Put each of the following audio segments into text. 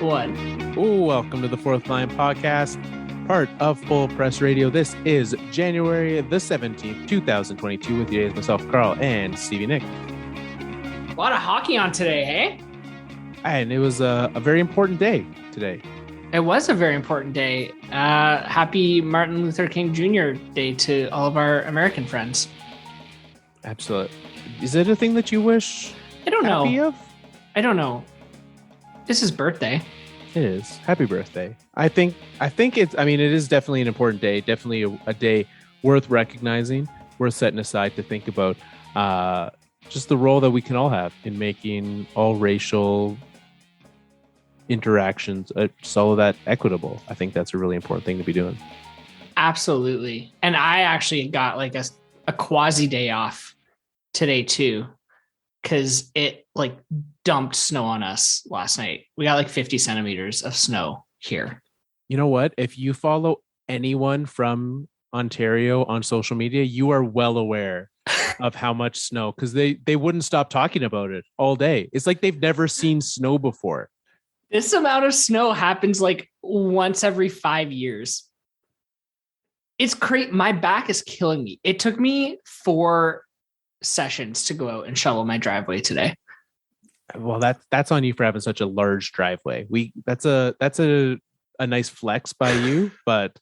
1. Welcome to the Fourth Line Podcast, part of Full Press Radio. This is January the 17th, 2022, with you, myself, Carl, and Stevie Nick. A lot of hockey on today, hey? And it was a very important day today. It was a very important day. Happy Martin Luther King Jr. Day to all of our American friends. Absolutely. Is it a thing that you wish I don't know. happy of? I don't know. It's his birthday. It is. Happy birthday. I think it is definitely an important day. Definitely a day worth recognizing, worth setting aside to think about just the role that we can all have in making all racial interactions, all of that equitable. I think that's a really important thing to be doing. Absolutely. And I actually got like a quasi day off today too, because it like dumped snow on us last night. We got like 50 centimeters of snow here. You know what? If you follow anyone from Ontario on social media, you are well aware of how much snow, because they wouldn't stop talking about it all day. It's like they've never seen snow before. This amount of snow happens like once every 5 years. It's great. My back is killing me. It took me 4 sessions to go out and shovel my driveway today. Well, that's on you for having such a large driveway. That's a nice flex by you, but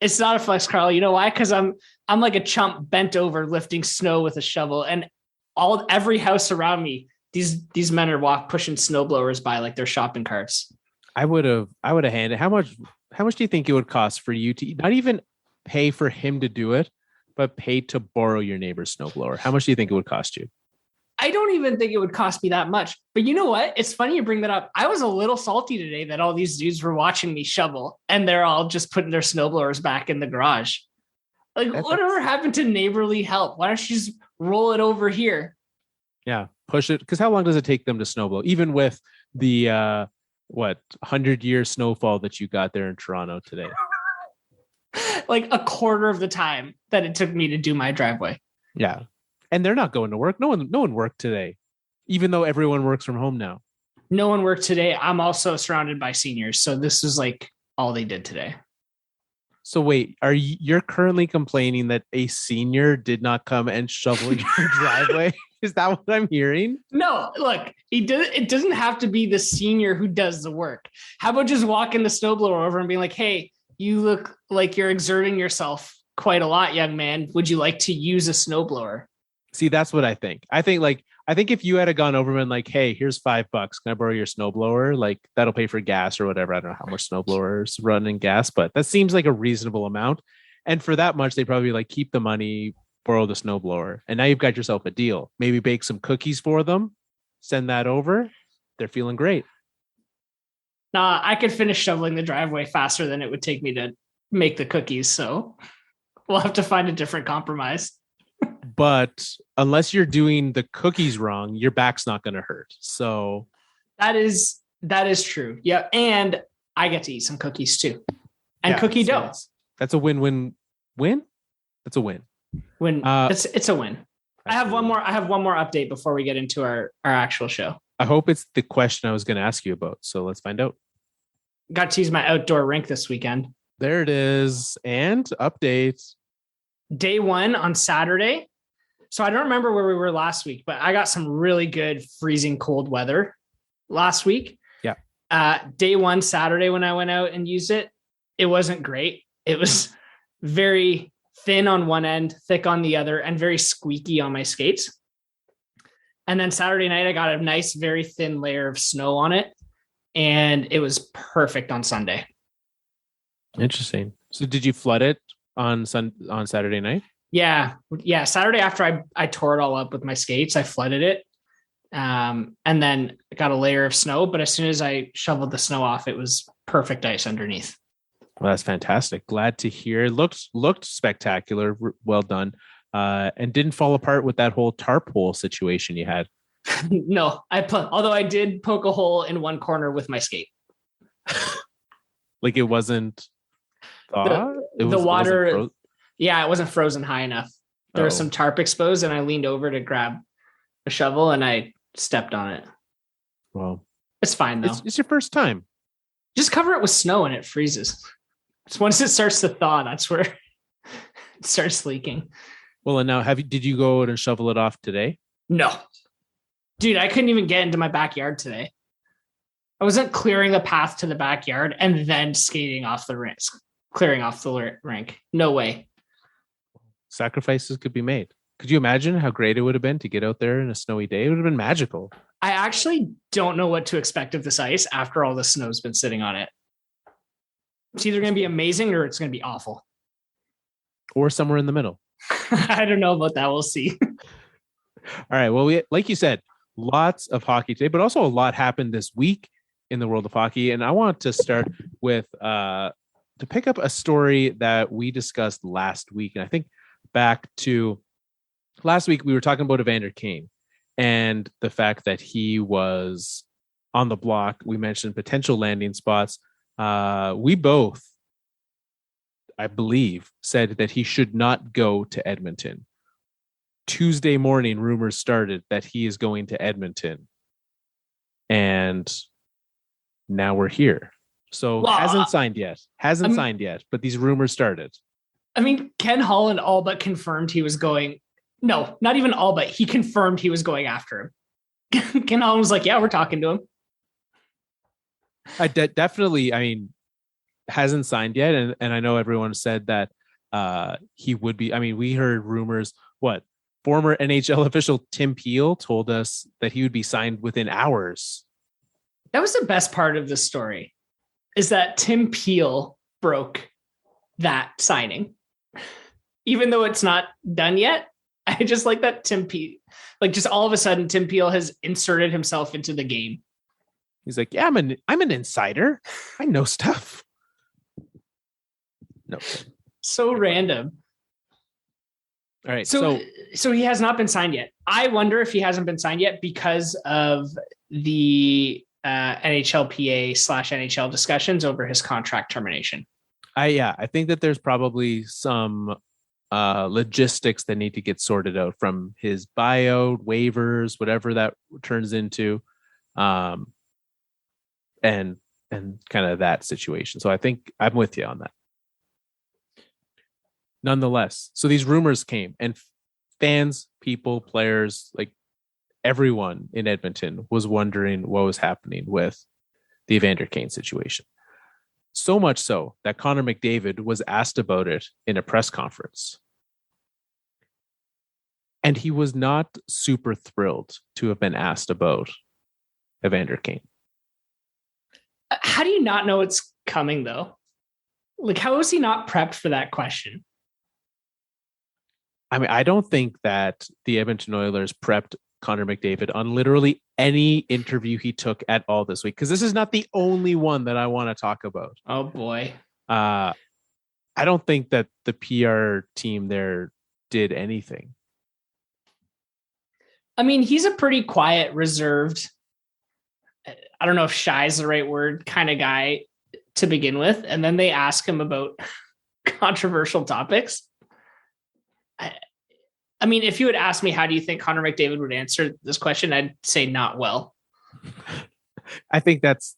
it's not a flex, Carl. You know why? Because I'm like a chump bent over lifting snow with a shovel, and every house around me, these men are pushing snowblowers by like they're shopping carts. I would have handed. How much do you think it would cost for you to not even pay for him to do it, but pay to borrow your neighbor's snowblower? How much do you think it would cost you? I don't even think it would cost me that much. But you know what? It's funny you bring that up. I was a little salty today that all these dudes were watching me shovel and they're all just putting their snowblowers back in the garage. Like, whatever happened to neighborly help? Why don't you just roll it over here? Yeah, push it. Because how long does it take them to snowblow? Even with the 100-year snowfall that you got there in Toronto today? Like a quarter of the time that it took me to do my driveway. Yeah. And they're not going to work. No one worked today, even though everyone works from home now. No one worked today. I'm also surrounded by seniors. So this is like all they did today. So wait, you're currently complaining that a senior did not come and shovel your driveway? Is that what I'm hearing? No, look, it doesn't have to be the senior who does the work. How about just walking the snowblower over and being like, hey, you look like you're exerting yourself quite a lot, young man. Would you like to use a snowblower? See, that's what I think. I think if you had gone over and been like, hey, here's $5. Can I borrow your snowblower? Like, that'll pay for gas or whatever. I don't know how much snowblowers run in gas, but that seems like a reasonable amount. And for that much, they probably like keep the money, borrow the snowblower. And now you've got yourself a deal. Maybe bake some cookies for them, send that over. They're feeling great. Nah, I could finish shoveling the driveway faster than it would take me to make the cookies. So we'll have to find a different compromise. But unless you're doing the cookies wrong, your back's not going to hurt. So that is true. Yeah. And I get to eat some cookies too. And cookie dough. That's a win-win-win. That's a win. It's a win. I have one more update before we get into our actual show. I hope it's the question I was going to ask you about. So let's find out. Got to use my outdoor rink this weekend. There it is. And updates. Day 1 on Saturday. So I don't remember where we were last week, but I got some really good freezing cold weather last week. Yeah. Day 1 Saturday when I went out and used it, it wasn't great. It was very thin on one end, thick on the other, and very squeaky on my skates. And then Saturday night, I got a nice, very thin layer of snow on it, and it was perfect on Sunday. Interesting. So did you flood it on Saturday night? Yeah. Saturday after I tore it all up with my skates, I flooded it. And then got a layer of snow, but as soon as I shoveled the snow off, it was perfect ice underneath. Well, that's fantastic. Glad to hear. Looked spectacular. Well done. And didn't fall apart with that whole tarp hole situation you had. No, although I did poke a hole in one corner with my skate. Like it wasn't thawed? The water. Yeah, it wasn't frozen high enough. There was some tarp exposed and I leaned over to grab a shovel and I stepped on it. Well, It's fine though. It's your first time. Just cover it with snow and it freezes. It's once it starts to thaw, that's where it starts leaking. Well, and now did you go out and shovel it off today? No. Dude, I couldn't even get into my backyard today. I wasn't clearing a path to the backyard and then skating off the rink, clearing off the rink. No way. Sacrifices could be made. Could you imagine how great it would have been to get out there in a snowy day? It would have been magical. I actually don't know what to expect of this ice after all the snow's been sitting on it. It's either going to be amazing or it's going to be awful. Or somewhere in the middle. I don't know about that. We'll see. All right. Well, like you said, lots of hockey today, but also a lot happened this week in the world of hockey. And I want to start with to pick up a story that we discussed last week. And I think back to last week, we were talking about Evander Kane and the fact that he was on the block. We mentioned potential landing spots. We both, I believe, said that he should not go to Edmonton. Tuesday morning, rumors started that he is going to Edmonton. And now we're here. So hasn't signed yet. Signed yet, but these rumors started. I mean, Ken Holland all but confirmed he was going. No, not even all but. He confirmed he was going after him. Ken Holland was like, yeah, we're talking to him. Definitely, I mean, hasn't signed yet. And I know everyone said that he would be. I mean, we heard rumors. Former NHL official Tim Peel told us that he would be signed within hours. That was the best part of the story, is that Tim Peel broke that signing. Even though it's not done yet, I just like that Tim Peel, like just all of a sudden, Tim Peel has inserted himself into the game. He's like, yeah, I'm an insider. I know stuff. No. So random. All right. So he has not been signed yet. I wonder if he hasn't been signed yet because of the NHLPA/NHL discussions over his contract termination. I think that there's probably some logistics that need to get sorted out from his buyout, waivers, whatever that turns into, and kind of that situation. So I think I'm with you on that. Nonetheless, so these rumors came, and fans, people, players, like everyone in Edmonton was wondering what was happening with the Evander Kane situation. So much so that Connor McDavid was asked about it in a press conference. And he was not super thrilled to have been asked about Evander Kane. How do you not know it's coming, though? Like, how is he not prepped for that question? I mean, I don't think that the Edmonton Oilers prepped Connor McDavid on literally any interview he took at all this week, because this is not the only one that I want to talk about. Oh, boy. I don't think that the PR team there did anything. I mean, he's a pretty quiet, reserved, I don't know if shy is the right word, kind of guy to begin with. And then they ask him about controversial topics. I mean, if you had asked me, how do you think Connor McDavid would answer this question? I'd say not well. I think that's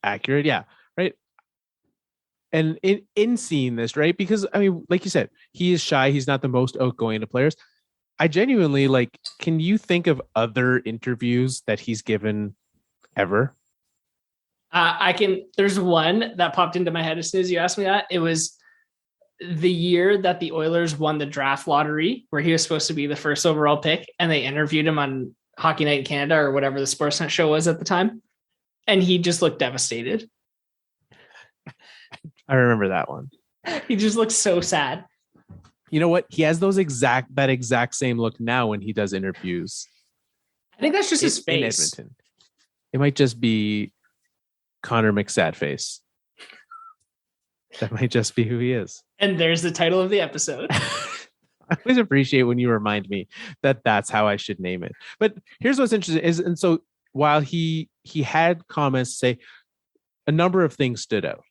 accurate. Yeah. Right. And in seeing this, right, because I mean, like you said, he is shy. He's not the most outgoing of players. I genuinely can you think of other interviews that he's given ever? There's one that popped into my head as soon as you asked me that. It was the year that the Oilers won the draft lottery, where he was supposed to be the first overall pick, and they interviewed him on Hockey Night in Canada or whatever the Sportsnet show was at the time. And he just looked devastated. I remember that one. He just looked so sad. You know what? He has that exact same look now when he does interviews. I think that's just his face. In Edmonton. It might just be Connor McSadface. That might just be who he is. And there's the title of the episode. I always appreciate when you remind me that that's how I should name it. But here's what's interesting and so while he had comments say, a number of things stood out.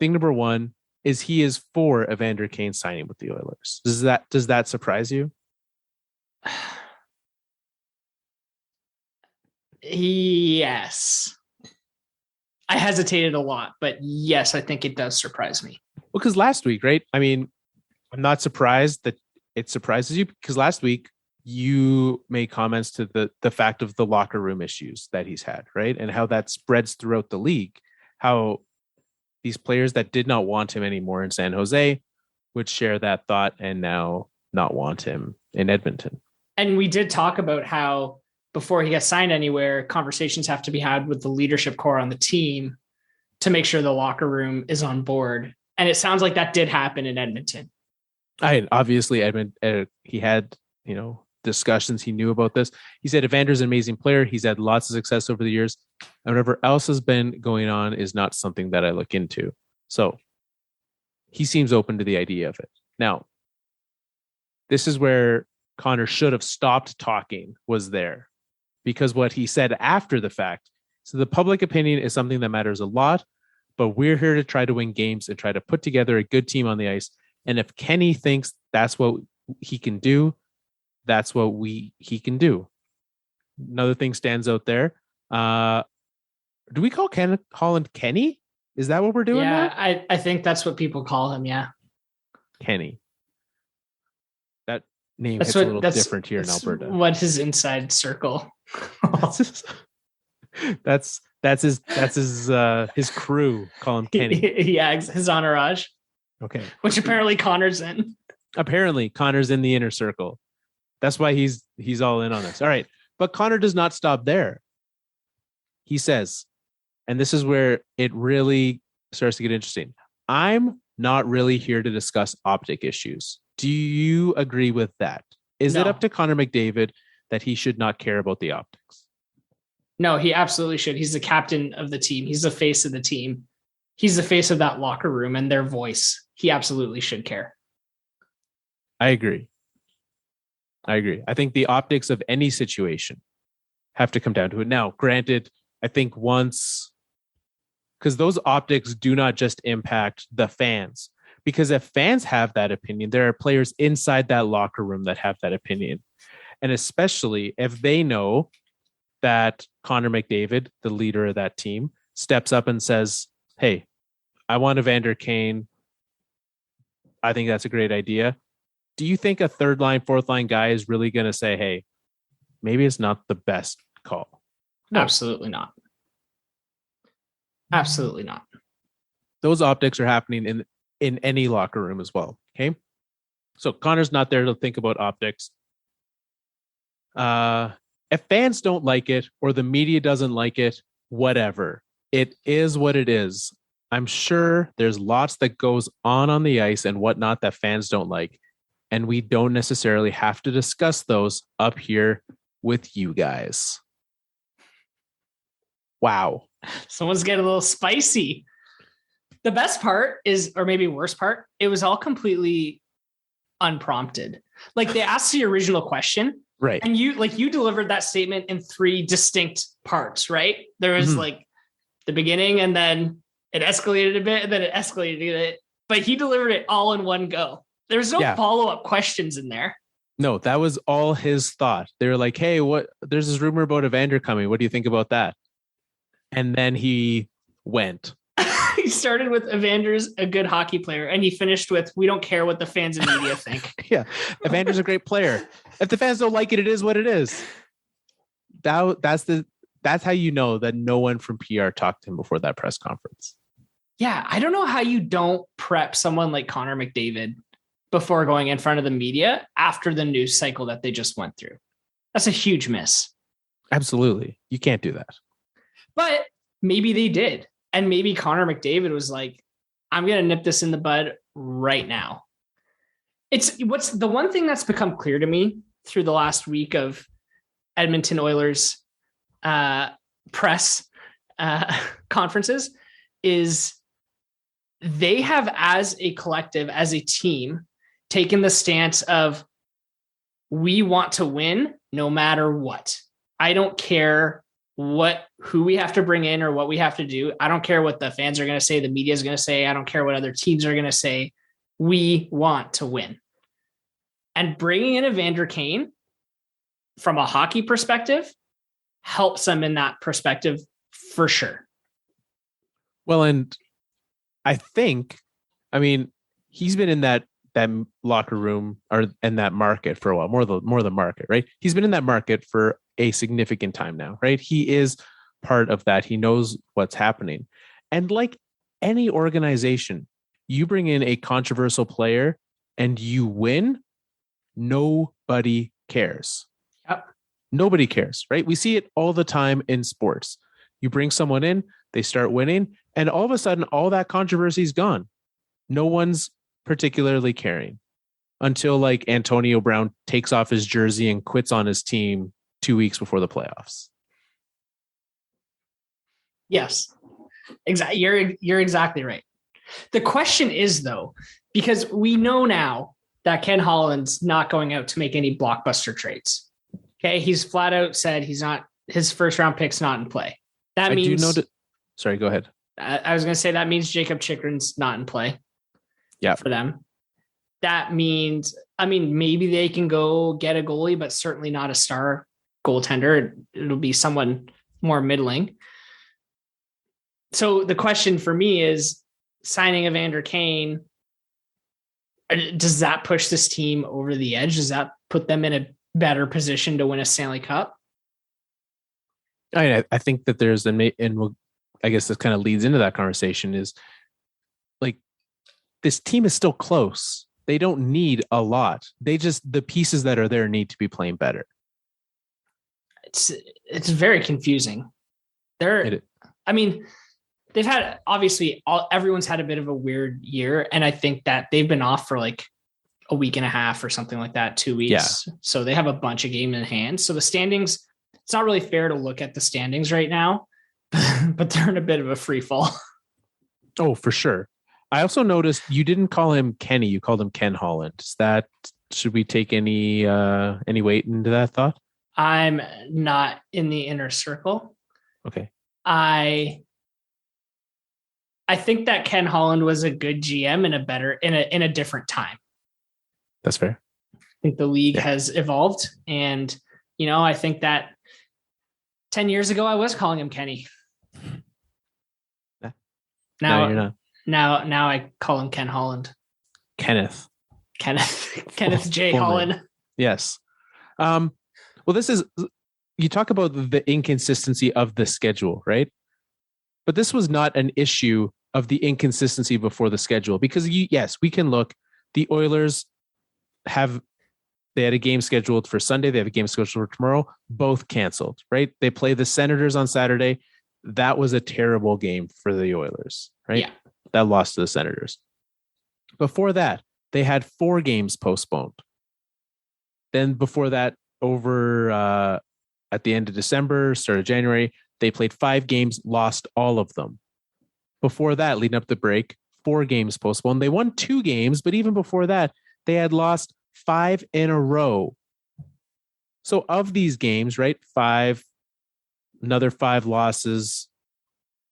Thing number one is he is for Evander Kane signing with the Oilers. Does that surprise you? Yes. I hesitated a lot, but yes, I think it does surprise me. Well, because last week, right? I mean, I'm not surprised that it surprises you because last week you made comments to the fact of the locker room issues that he's had, right? And how that spreads throughout the league, how these players that did not want him anymore in San Jose would share that thought and now not want him in Edmonton. And we did talk about how before he gets signed anywhere, conversations have to be had with the leadership core on the team to make sure the locker room is on board. And it sounds like that did happen in Edmonton. Obviously Edmonton, he had, discussions. He knew about this. He said Evander's an amazing player. He's had lots of success over the years. And whatever else has been going on is not something that I look into. So he seems open to the idea of it. Now, this is where Connor should have stopped talking, was there. Because what he said after the fact, so the public opinion is something that matters a lot, but we're here to try to win games and try to put together a good team on the ice. And if Kenny thinks that's what he can do, that's what he can do. Another thing stands out there. Do we call Holland Kenny? Is that what we're doing now? I think that's what people call him. Yeah. Kenny. That name hits a little different here in Alberta. What his inside circle. that's his crew call him Kenny. Yeah, his entourage. Okay. Which apparently Connor's in. Apparently Connor's in the inner circle. That's why he's all in on this. All right. But Connor does not stop there. He says, and this is where it really starts to get interesting. I'm not really here to discuss optic issues. Do you agree with that? Is it up to Connor McDavid that he should not care about the optics? No, he absolutely should. He's the captain of the team. He's the face of the team. He's the face of that locker room and their voice. He absolutely should care. I agree. I think the optics of any situation have to come down to it. Now, granted, I think once, because those optics do not just impact the fans, because if fans have that opinion, there are players inside that locker room that have that opinion. And especially if they know that Connor McDavid, the leader of that team, steps up and says, hey, I want Evander Kane. I think that's a great idea. Do you think a third line, fourth line guy is really going to say, hey, maybe it's not the best call? No. Absolutely not. Absolutely not. Those optics are happening in any locker room as well. Okay. So Connor's not there to think about optics. If fans don't like it or the media doesn't like it, whatever. It is what it is. I'm sure there's lots that goes on the ice and whatnot that fans don't like. And we don't necessarily have to discuss those up here with you guys. Wow. Someone's getting a little spicy. The best part is, or maybe worst part, it was all completely unprompted. Like they asked the original question. Right. And you delivered that statement in 3 distinct parts, right? There was like the beginning and then it escalated a bit and then it escalated a bit, but he delivered it all in one go. There's no follow-up questions in there. No, that was all his thought. They were like, hey, there's this rumor about Evander coming. What do you think about that? And then he went. He started with Evander's a good hockey player, and he finished with, we don't care what the fans and media think. Yeah, Evander's a great player. If the fans don't like it, it is what it is. That's how you know that no one from PR talked to him before that press conference. Yeah, I don't know how you don't prep someone like Connor McDavid before going in front of the media after the news cycle that they just went through. That's a huge miss. Absolutely. You can't do that. But maybe they did. And maybe Connor McDavid was like, I'm going to nip this in the bud right now. What's the one thing that's become clear to me through the last week of Edmonton Oilers press conferences is they have, as a collective, as a team, taken the stance of, we want to win no matter what. I don't care who we have to bring in or what we have to do. I don't care what the fans are going to say, the media is going to say. I don't care what other teams are going to say. We want to win. And bringing in Evander Kane from a hockey perspective helps them in that perspective for sure. Well, and I think, I mean, he's been in that locker room or in that market for a while, more the market, right? He's been in that market for a significant time now, right? He is part of that. He knows what's happening. And like any organization, you bring in a controversial player and you win, nobody cares. Yep. Nobody cares, right? We see it all the time in sports. You bring someone in, they start winning, and all of a sudden, all that controversy is gone. No one's particularly caring until like Antonio Brown takes off his jersey and quits on his team 2 weeks before the playoffs. Yes, exactly. You're exactly right. The question is though, because we know now that Ken Holland's not going out to make any blockbuster trades. Okay, he's flat out said his first round pick's not in play. That means. Sorry, go ahead. I was going to say that means Jacob Chikrin's not in play. Yeah, for them. That means, I mean, maybe they can go get a goalie, but certainly not a star goaltender. It'll be someone more middling. So the question for me is signing Evander Kane. Does that push this team over the edge? Does that put them in a better position to win a Stanley Cup? I think that there's I guess this kind of leads into that conversation is like this team is still close. They don't need a lot. The pieces that are there need to be playing better. It's very confusing. I mean, they've had everyone's had a bit of a weird year, and I think that they've been off for like a week and a half or something like that, 2 weeks. Yeah. So they have a bunch of games in hand. So the standings, it's not really fair to look at the standings right now, but they're in a bit of a free fall. Oh, for sure. I also noticed you didn't call him Kenny. You called him Ken Holland. Should we take any weight into that thought? I'm not in the inner circle. Okay. I think that Ken Holland was a good GM in a different time. That's fair. I think the league has evolved, and I think that 10 years ago I was calling him Kenny. Now you're not. Now I call him Ken Holland. Kenneth J. Holland. Yes. Well, you talk about the inconsistency of the schedule, right? But this was not an issue of the inconsistency before the schedule, because yes, we can look. The Oilers they had a game scheduled for Sunday. They have a game scheduled for tomorrow. Both canceled, right? They play the Senators on Saturday. That was a terrible game for the Oilers, right? Yeah. That lost to the Senators. Before that, they had 4 games postponed. Then before that, over at the end of December, start of January, they played 5 games, lost all of them. Before that, leading up the break, 4 games postponed. They won 2 games, but even before that, they had lost 5 in a row. So of these games, right, another 5 losses,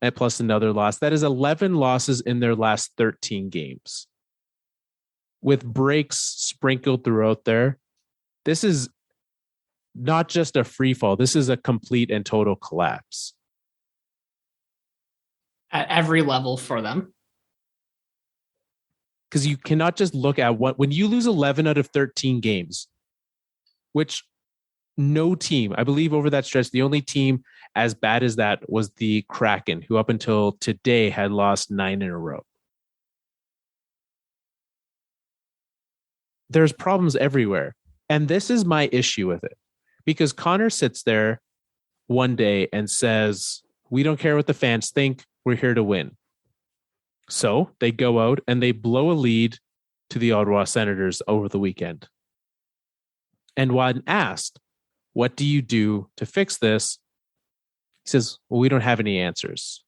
and plus another loss. That is 11 losses in their last 13 games. With breaks sprinkled throughout there, this is not just a free fall. This is a complete and total collapse. At every level for them. Because you cannot just look at when you lose 11 out of 13 games, which no team, I believe over that stretch, the only team as bad as that was the Kraken, who up until today had lost 9 in a row. There's problems everywhere. And this is my issue with it, because Connor sits there one day and says, we don't care what the fans think. We're here to win. So they go out and they blow a lead to the Ottawa Senators over the weekend. And when asked, what do you do to fix this? He says, well, we don't have any answers.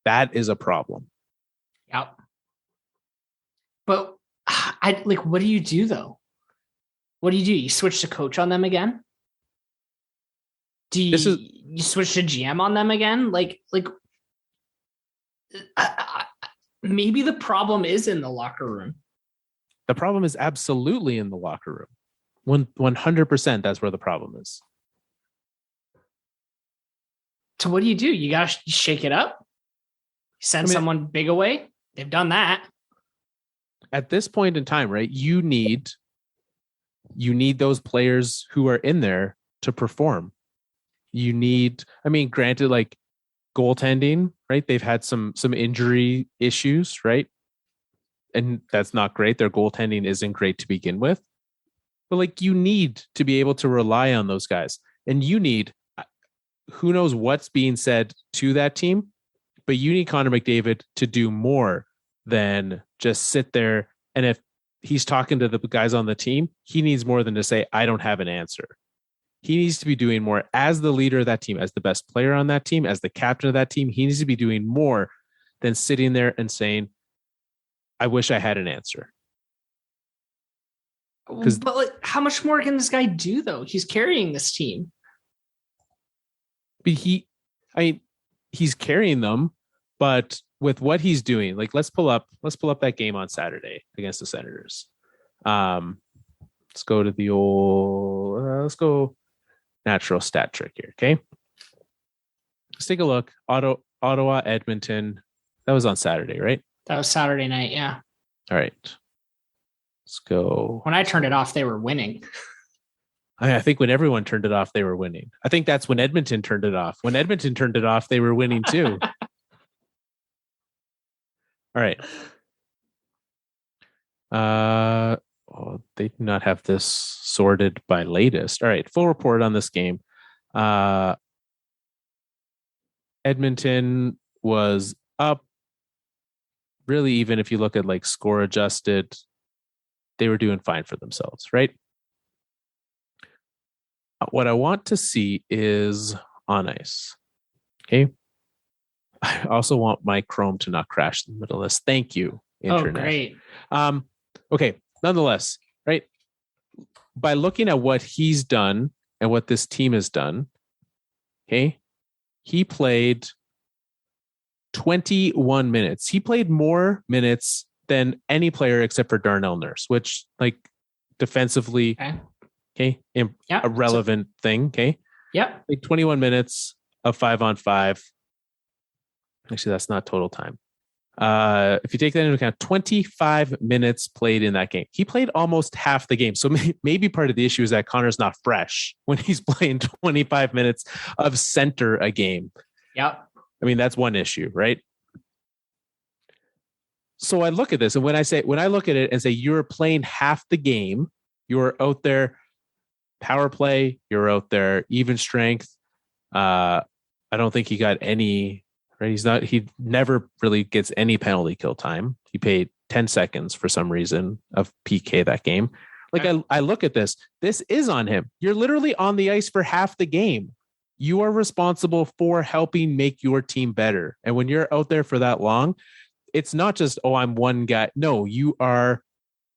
That is a problem. Yep. But what do you do though? What do? You switch to coach on them again? Do you switch to GM on them again? Maybe the problem is in the locker room. The problem is absolutely in the locker room. 100%. That's where the problem is. So what do? You got to shake it up. Send someone big away. They've done that. At this point in time, right? You need those players who are in there to perform. You need, granted, like goaltending, right? They've had some injury issues, right? And that's not great. Their goaltending isn't great to begin with. But like, you need to be able to rely on those guys. And you need, who knows what's being said to that team, but you need Connor McDavid to do more than just sit there. And if he's talking to the guys on the team, he needs more than to say, I don't have an answer. He needs to be doing more as the leader of that team, as the best player on that team, as the captain of that team. He needs to be doing more than sitting there and saying, I wish I had an answer. But like, how much more can this guy do though? He's carrying this team. But he's carrying them, but with what he's doing, like let's pull up that game on Saturday against the Senators. Let's go to the old let's go natural stat trick here. Okay. Let's take a look. Ottawa, Edmonton. That was on Saturday, right? That was Saturday night. Yeah. All right. Let's go. When I turned it off, they were winning. I think when everyone turned it off, they were winning. I think that's when Edmonton turned it off. When Edmonton turned it off, they were winning too. All right. They do not have this sorted by latest. All right. Full report on this game. Edmonton was up. Really, even if you look at like score adjusted, they were doing fine for themselves, right? What I want to see is on ice. Okay. I also want my Chrome to not crash in the middle of this. Thank you, Internet. Oh, great. Okay. Nonetheless, right? By looking at what he's done and what this team has done, okay, he played 21 minutes. He played more minutes than any player except for Darnell Nurse, which, like, defensively, okay, a relevant thing. Okay. Yep. Like 21 minutes of 5-on-5. Actually, that's not total time. If you take that into account, 25 minutes played in that game. He played almost half the game. So maybe part of the issue is that Connor's not fresh when he's playing 25 minutes of center a game. Yep. That's one issue, right? So I look at this, and when I look at it and say, you're playing half the game, you're out there power play, you're out there even strength. I don't think he got any, right? He never really gets any penalty kill time. He paid 10 seconds for some reason of PK that game. Like, I look at this is on him. You're literally on the ice for half the game. You are responsible for helping make your team better. And when you're out there for that long, it's not just, oh, I'm one guy. No, you are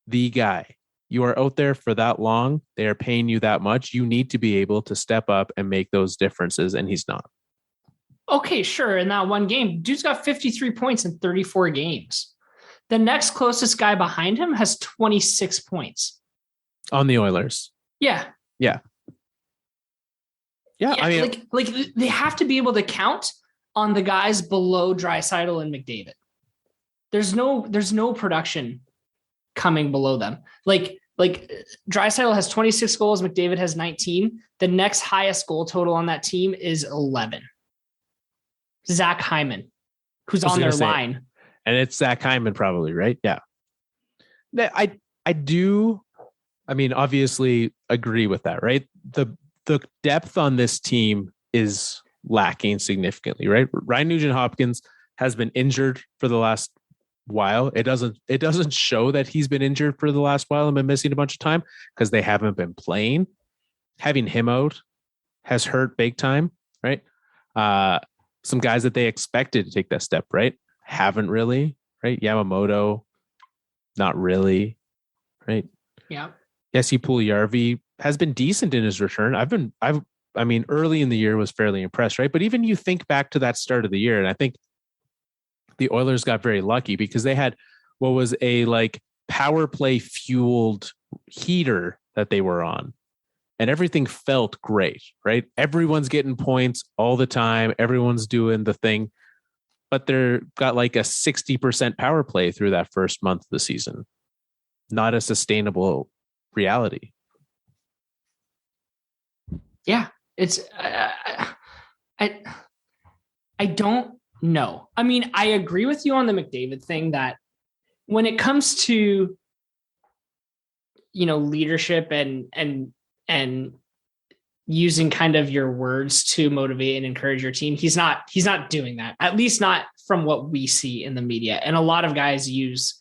the guy. You are out there for that long. They are paying you that much. You need to be able to step up and make those differences. And he's not. Okay, sure. In that one game, dude's got 53 points in 34 games. The next closest guy behind him has 26 points. On the Oilers. Yeah. Yeah. Like they have to be able to count on the guys below Draisaitl and McDavid. There's no production coming below them. Like Draisaitl has 26 goals, McDavid has 19. The next highest goal total on that team is 11. Zach Hyman, who's on their line. And it's Zach Hyman probably, right? Yeah. I do, obviously agree with that, right? The depth on this team is lacking significantly, right? Ryan Nugent-Hopkins has been injured for the last while. It doesn't show that he's been injured for the last while and been missing a bunch of time because they haven't been playing. Having him out has hurt big time, right? Some guys that they expected to take that step, right? Haven't really, right? Yamamoto, not really, right? Yeah. Jesse Puljujarvi has been decent in his return. Early in the year was fairly impressed, right? But even you think back to that start of the year, and I think the Oilers got very lucky because they had what was a like power play fueled heater that they were on. and everything felt great, right? Everyone's getting points all the time. Everyone's doing the thing, but they're got like a 60% power play through that first month of the season. Not a sustainable reality. Yeah, it's I don't know. I mean, I agree with you on the McDavid thing that when it comes to, you know, leadership and using kind of your words to motivate and encourage your team, he's not doing that, at least not from what we see in the media. And a lot of guys use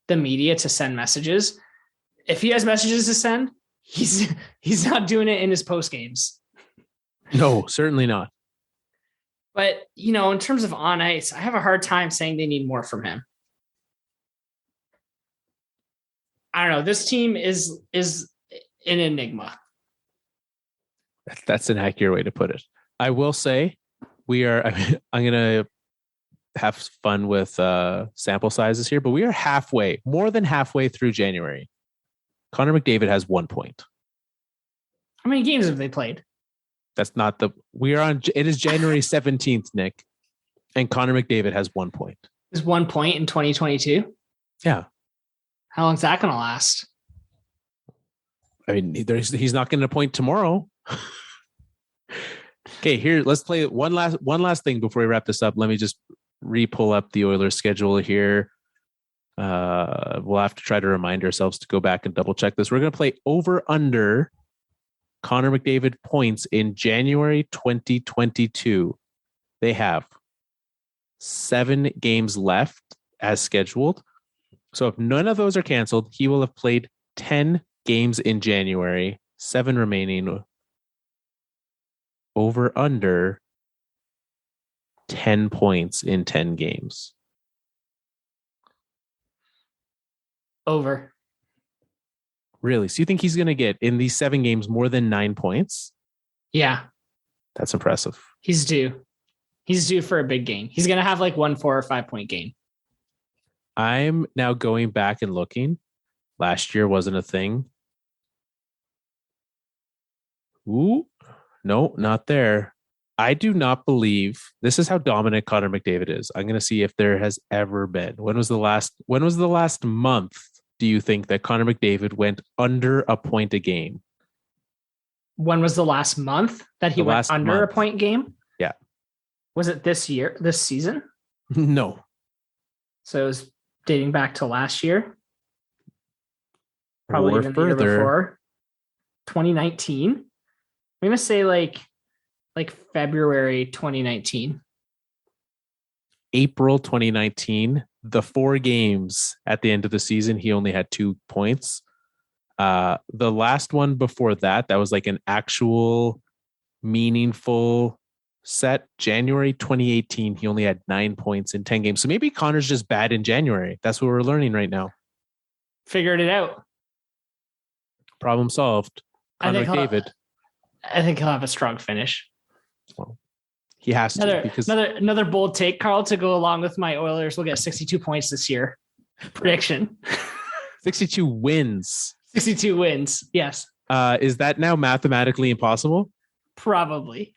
the media to send messages. If he has messages to send, he's not doing it in his post games. No, certainly not. But, you know, in terms of on ice, I have a hard time saying they need more from him. I don't know. This team is an enigma. That's an accurate way to put it. I will say I'm going to have fun with sample sizes here, but we are more than halfway through January. Connor McDavid has 1 point. How many games have they played? That's not it is January 17th, Nick, and Connor McDavid has 1 point. Is 1 point in 2022? Yeah. How long is that going to last? I mean, he's not getting a point tomorrow. Okay, here, let's play one last thing before we wrap this up. Let me just re-pull up the Oilers schedule here. We'll have to try to remind ourselves to go back and double check this. We're going to play over under Connor McDavid points in January 2022. They have 7 games left as scheduled. So if none of those are canceled, he will have played 10 games in January, 7 remaining. Over under 10 points in 10 games. Over. Really? So you think he's going to get in these 7 games more than 9 points? Yeah. That's impressive. He's due. He's due for a big game. He's going to have like 1 4 or 5 point game. I'm now going back and looking. Last year wasn't a thing. Ooh. No, not there. I do not believe this is how dominant Connor McDavid is. I'm going to see if there has ever been. When was the last month do you think that Connor McDavid went under a point a game? When was the last month that he went under a point game? Yeah. Was it this season? No. So it was dating back to last year. Probably or even further. The year before. 2019. I'm going to say like February 2019. April 2019, the 4 games at the end of the season, he only had 2 points. The last one before that was like an actual meaningful set. January 2018, he only had 9 points in 10 games. So maybe Connor's just bad in January. That's what we're learning right now. Figured it out. Problem solved. Connor McDavid. I think he'll have a strong finish. Well, he has to because another bold take, Carl, to go along with my Oilers will get 62 points this year. Prediction. 62 wins. 62 wins. Yes. Is that now mathematically impossible? Probably.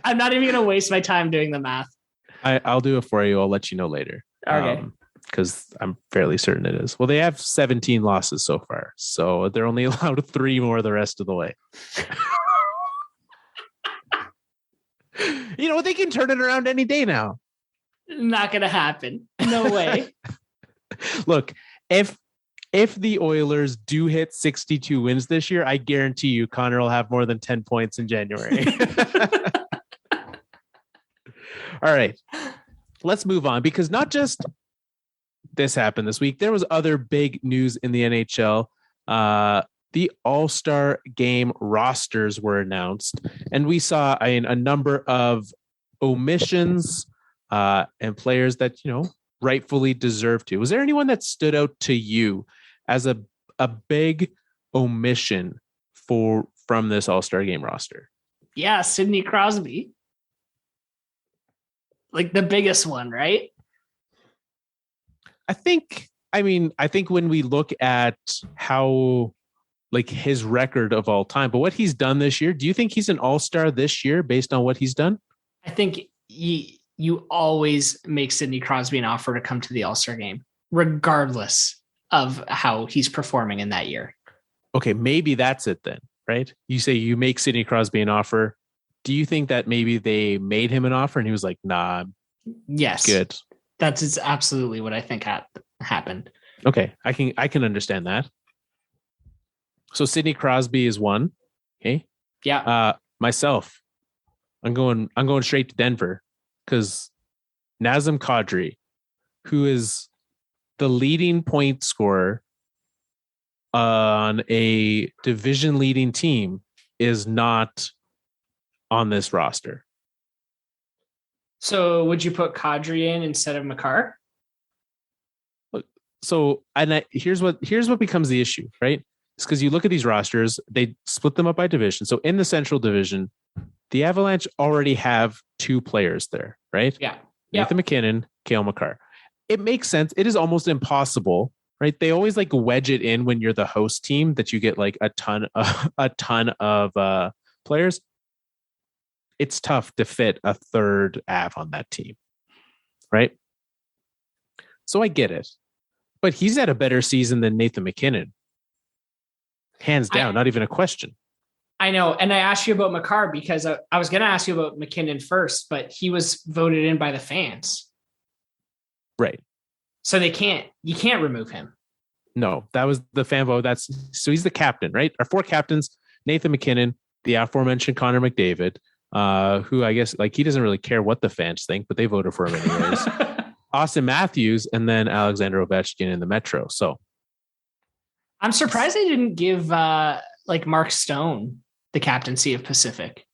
I'm not even going to waste my time doing the math. I'll do it for you. I'll let you know later. Okay. Because I'm fairly certain it is. Well, they have 17 losses so far, so they're only allowed 3 more the rest of the way. You know, they can turn it around any day now. Not going to happen. No way. Look, if the Oilers do hit 62 wins this year, I guarantee you Connor will have more than 10 points in January. All right. Let's move on, because not just this happened this week. There was other big news in the NHL. The All Star Game rosters were announced, and we saw a number of omissions and players that, you know, rightfully deserve to. Was there anyone that stood out to you as a big omission from this All Star Game roster? Yeah, Sidney Crosby, like the biggest one, right? I think when we look at how like his record of all time, but what he's done this year, do you think he's an all-star this year based on what he's done? I think you always make Sidney Crosby an offer to come to the All Star game, regardless of how he's performing in that year. Okay, maybe that's it then, right? You say you make Sidney Crosby an offer. Do you think that maybe they made him an offer and he was like, nah, yes, good. That's absolutely what I think happened. Okay, I can understand that. So Sidney Crosby is one. Okay. Yeah. Myself, I'm going straight to Denver because Nazem Kadri, who is the leading point scorer on a division leading team, is not on this roster. So would you put Kadri in instead of Makar? So, here's what becomes the issue, right? It's because you look at these rosters, they split them up by division. So in the Central Division, the Avalanche already have two players there, right? Yeah. Nathan McKinnon, Cale Makar. It makes sense. It is almost impossible, right? They always like wedge it in when you're the host team that you get like a ton of players. It's tough to fit a third Av on that team, right? So I get it, but he's had a better season than Nathan McKinnon. Hands down, not even a question. I know. And I asked you about Makar because I was going to ask you about McKinnon first, but he was voted in by the fans. Right. So you can't remove him. No, that was the fan vote. So he's the captain, right? Our four captains, Nathan McKinnon, the aforementioned Connor McDavid, who I guess like he doesn't really care what the fans think, but they voted for him anyways. Austin Matthews, and then Alexander Ovechkin in the Metro. So I'm surprised they didn't give like Mark Stone the captaincy of Pacific,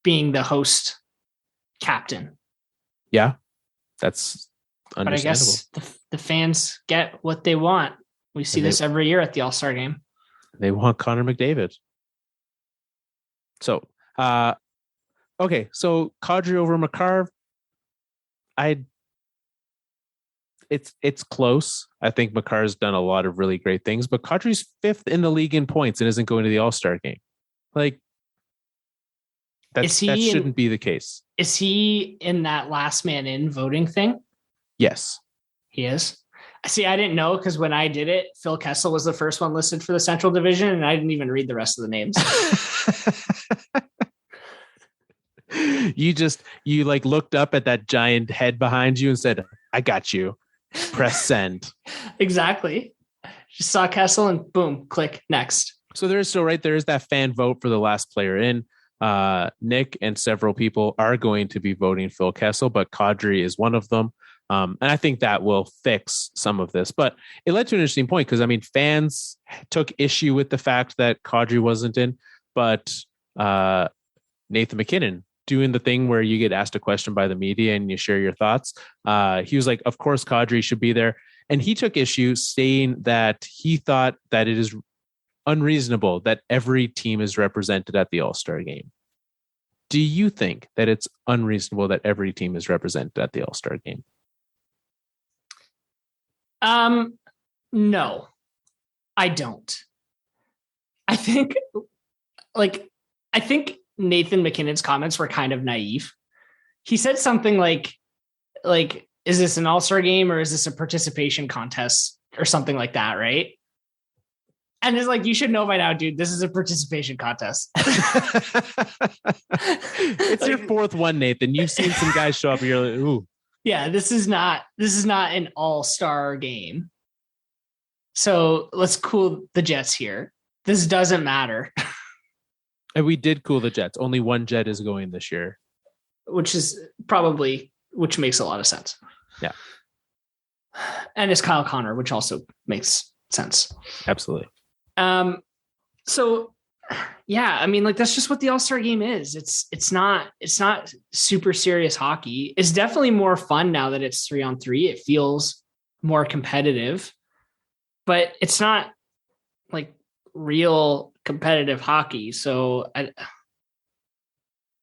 being the host captain. Yeah, that's understandable. But I guess the fans get what they want. We see this every year at the All Star game. They want Connor McDavid. So, okay, so Kadri over Makar. It's close. I think Makar's done a lot of really great things, but Kadri's fifth in the league in points and isn't going to the All Star game. Like that shouldn't be the case. Is he in that last man in voting thing? Yes, he is. See, I didn't know because when I did it, Phil Kessel was the first one listed for the Central Division, and I didn't even read the rest of the names. You like looked up at that giant head behind you and said, "I got you." Press send. Exactly. Just saw Kessel and boom, click next. So there is that fan vote for the last player in. Nick and several people are going to be voting Phil Kessel, but Kadri is one of them. And I think that will fix some of this. But it led to an interesting point because, I mean, fans took issue with the fact that Kadri wasn't in, but Nathan McKinnon doing the thing where you get asked a question by the media and you share your thoughts. He was like, of course, Kadri should be there. And he took issue saying that he thought that it is unreasonable that every team is represented at the All Star game. Do you think that it's unreasonable that every team is represented at the All Star game? No, I don't. I think Nathan McKinnon's comments were kind of naive. He said something like, is this an all-star game or is this a participation contest or something like that, right? And it's like, you should know by now, dude, this is a participation contest. It's your fourth one, Nathan. You've seen some guys show up and you're like, ooh. Yeah, this is not an all-star game. So let's cool the Jets here. This doesn't matter. And we did cool the Jets. Only one Jet is going this year. Which makes a lot of sense. Yeah. And it's Kyle Connor, which also makes sense. Absolutely. So yeah, I mean, like, that's just what the All-Star game is. It's not super serious hockey. It's definitely more fun now that it's 3-on-3. It feels more competitive, but it's not like real competitive hockey. So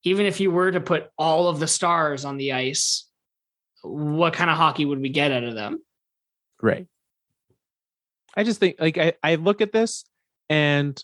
even if you were to put all of the stars on the ice, what kind of hockey would we get out of them? Right. I just think, like, I look at this And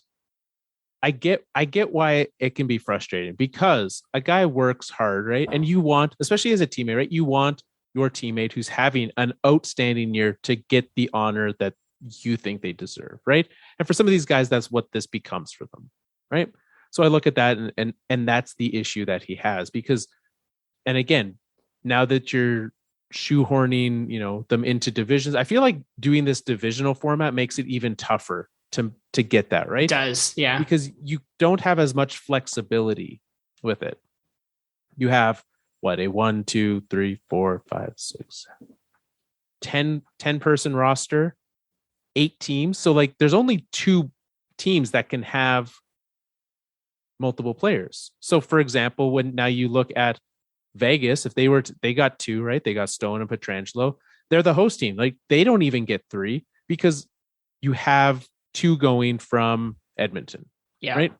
I get why it can be frustrating, because a guy works hard, right? And you want, especially as a teammate, right? You want your teammate who's having an outstanding year to get the honor that you think they deserve, right? And for some of these guys, that's what this becomes for them, right? So I look at that, and that's the issue that he has, because, and again, now that you're shoehorning, them into divisions, I feel like doing this divisional format makes it even tougher to get that, right? It does, yeah. Because you don't have as much flexibility with it. You have a 1, 2, 3, 4, 5, 6, 10 person roster, 8 teams. So like there's only 2 teams that can have multiple players. So for example, when now you look at Vegas, if they got 2, right? They got Stone and Pietrangelo. They're the host team. Like they don't even get 3 because you have 2 going from Edmonton. Yeah. Right.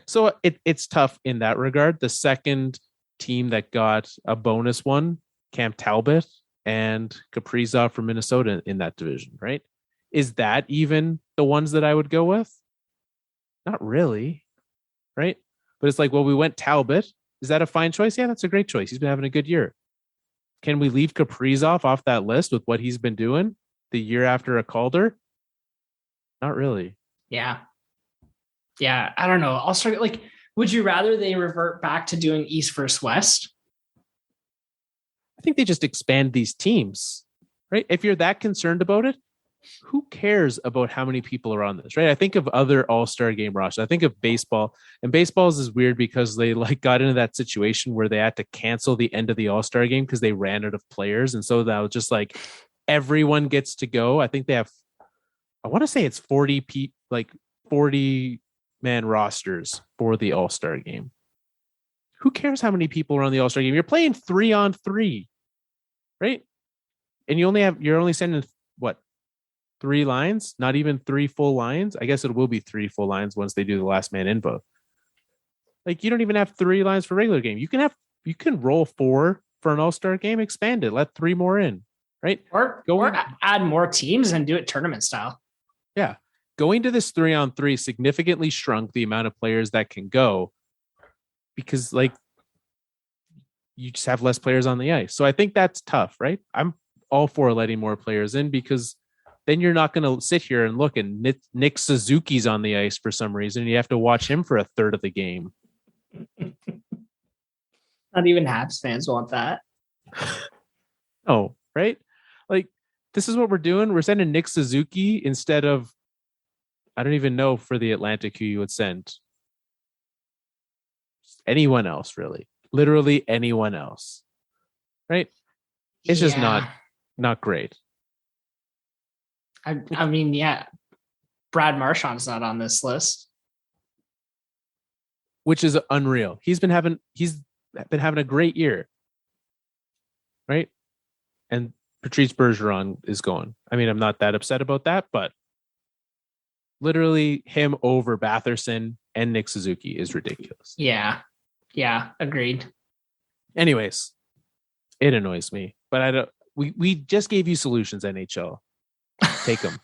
So it's tough in that regard. The second team that got a bonus one, Cam Talbot and Kaprizov from Minnesota in that division, right? Is that even the ones that I would go with? Not really. Right. But it's like, well, we went Talbot. Is that a fine choice? Yeah, that's a great choice. He's been having a good year. Can we leave Kaprizov off that list with what he's been doing the year after a Calder? Not really. Yeah. Yeah. I don't know. I'll start like, would you rather they revert back to doing East versus West? I think they just expand these teams, right? If you're that concerned about it, who cares about how many people are on this, right? I think of other All-Star Game rosters. I think of baseball, and baseball's is weird because they like got into that situation where they had to cancel the end of the All-Star Game because they ran out of players. And so that was just like everyone gets to go. I think they have, I want to say it's 40 man rosters for the All-Star Game. Who cares how many people are on the All-Star Game? You're playing 3-on-3, right? And you're only sending what? 3 lines, not even 3 full lines. I guess it will be 3 full lines once they do the last man in vote. Like you don't even have 3 lines for regular game. You can roll 4 for an All-Star Game, expand it, let 3 more in, right? Or add more teams and do it tournament style. Yeah. Going to this 3-on-3 significantly shrunk the amount of players that can go because like you just have less players on the ice. So I think that's tough, right? I'm all for letting more players in because then you're not going to sit here and look and Nick Suzuki's on the ice for some reason. You have to watch him for a third of the game. Not even Habs fans want that. Oh, right? Like, this is what we're doing. We're sending Nick Suzuki instead of, I don't even know for the Atlantic who you would send. Anyone else, really. Literally anyone else. Right? It's just not great. I mean, yeah. Brad Marchand's not on this list. Which is unreal. He's been having a great year. Right? And Patrice Bergeron is going. I mean, I'm not that upset about that, but literally him over Batherson and Nick Suzuki is ridiculous. Yeah. Yeah, agreed. Anyways, it annoys me, but I don't. We just gave you solutions, NHL. Take them.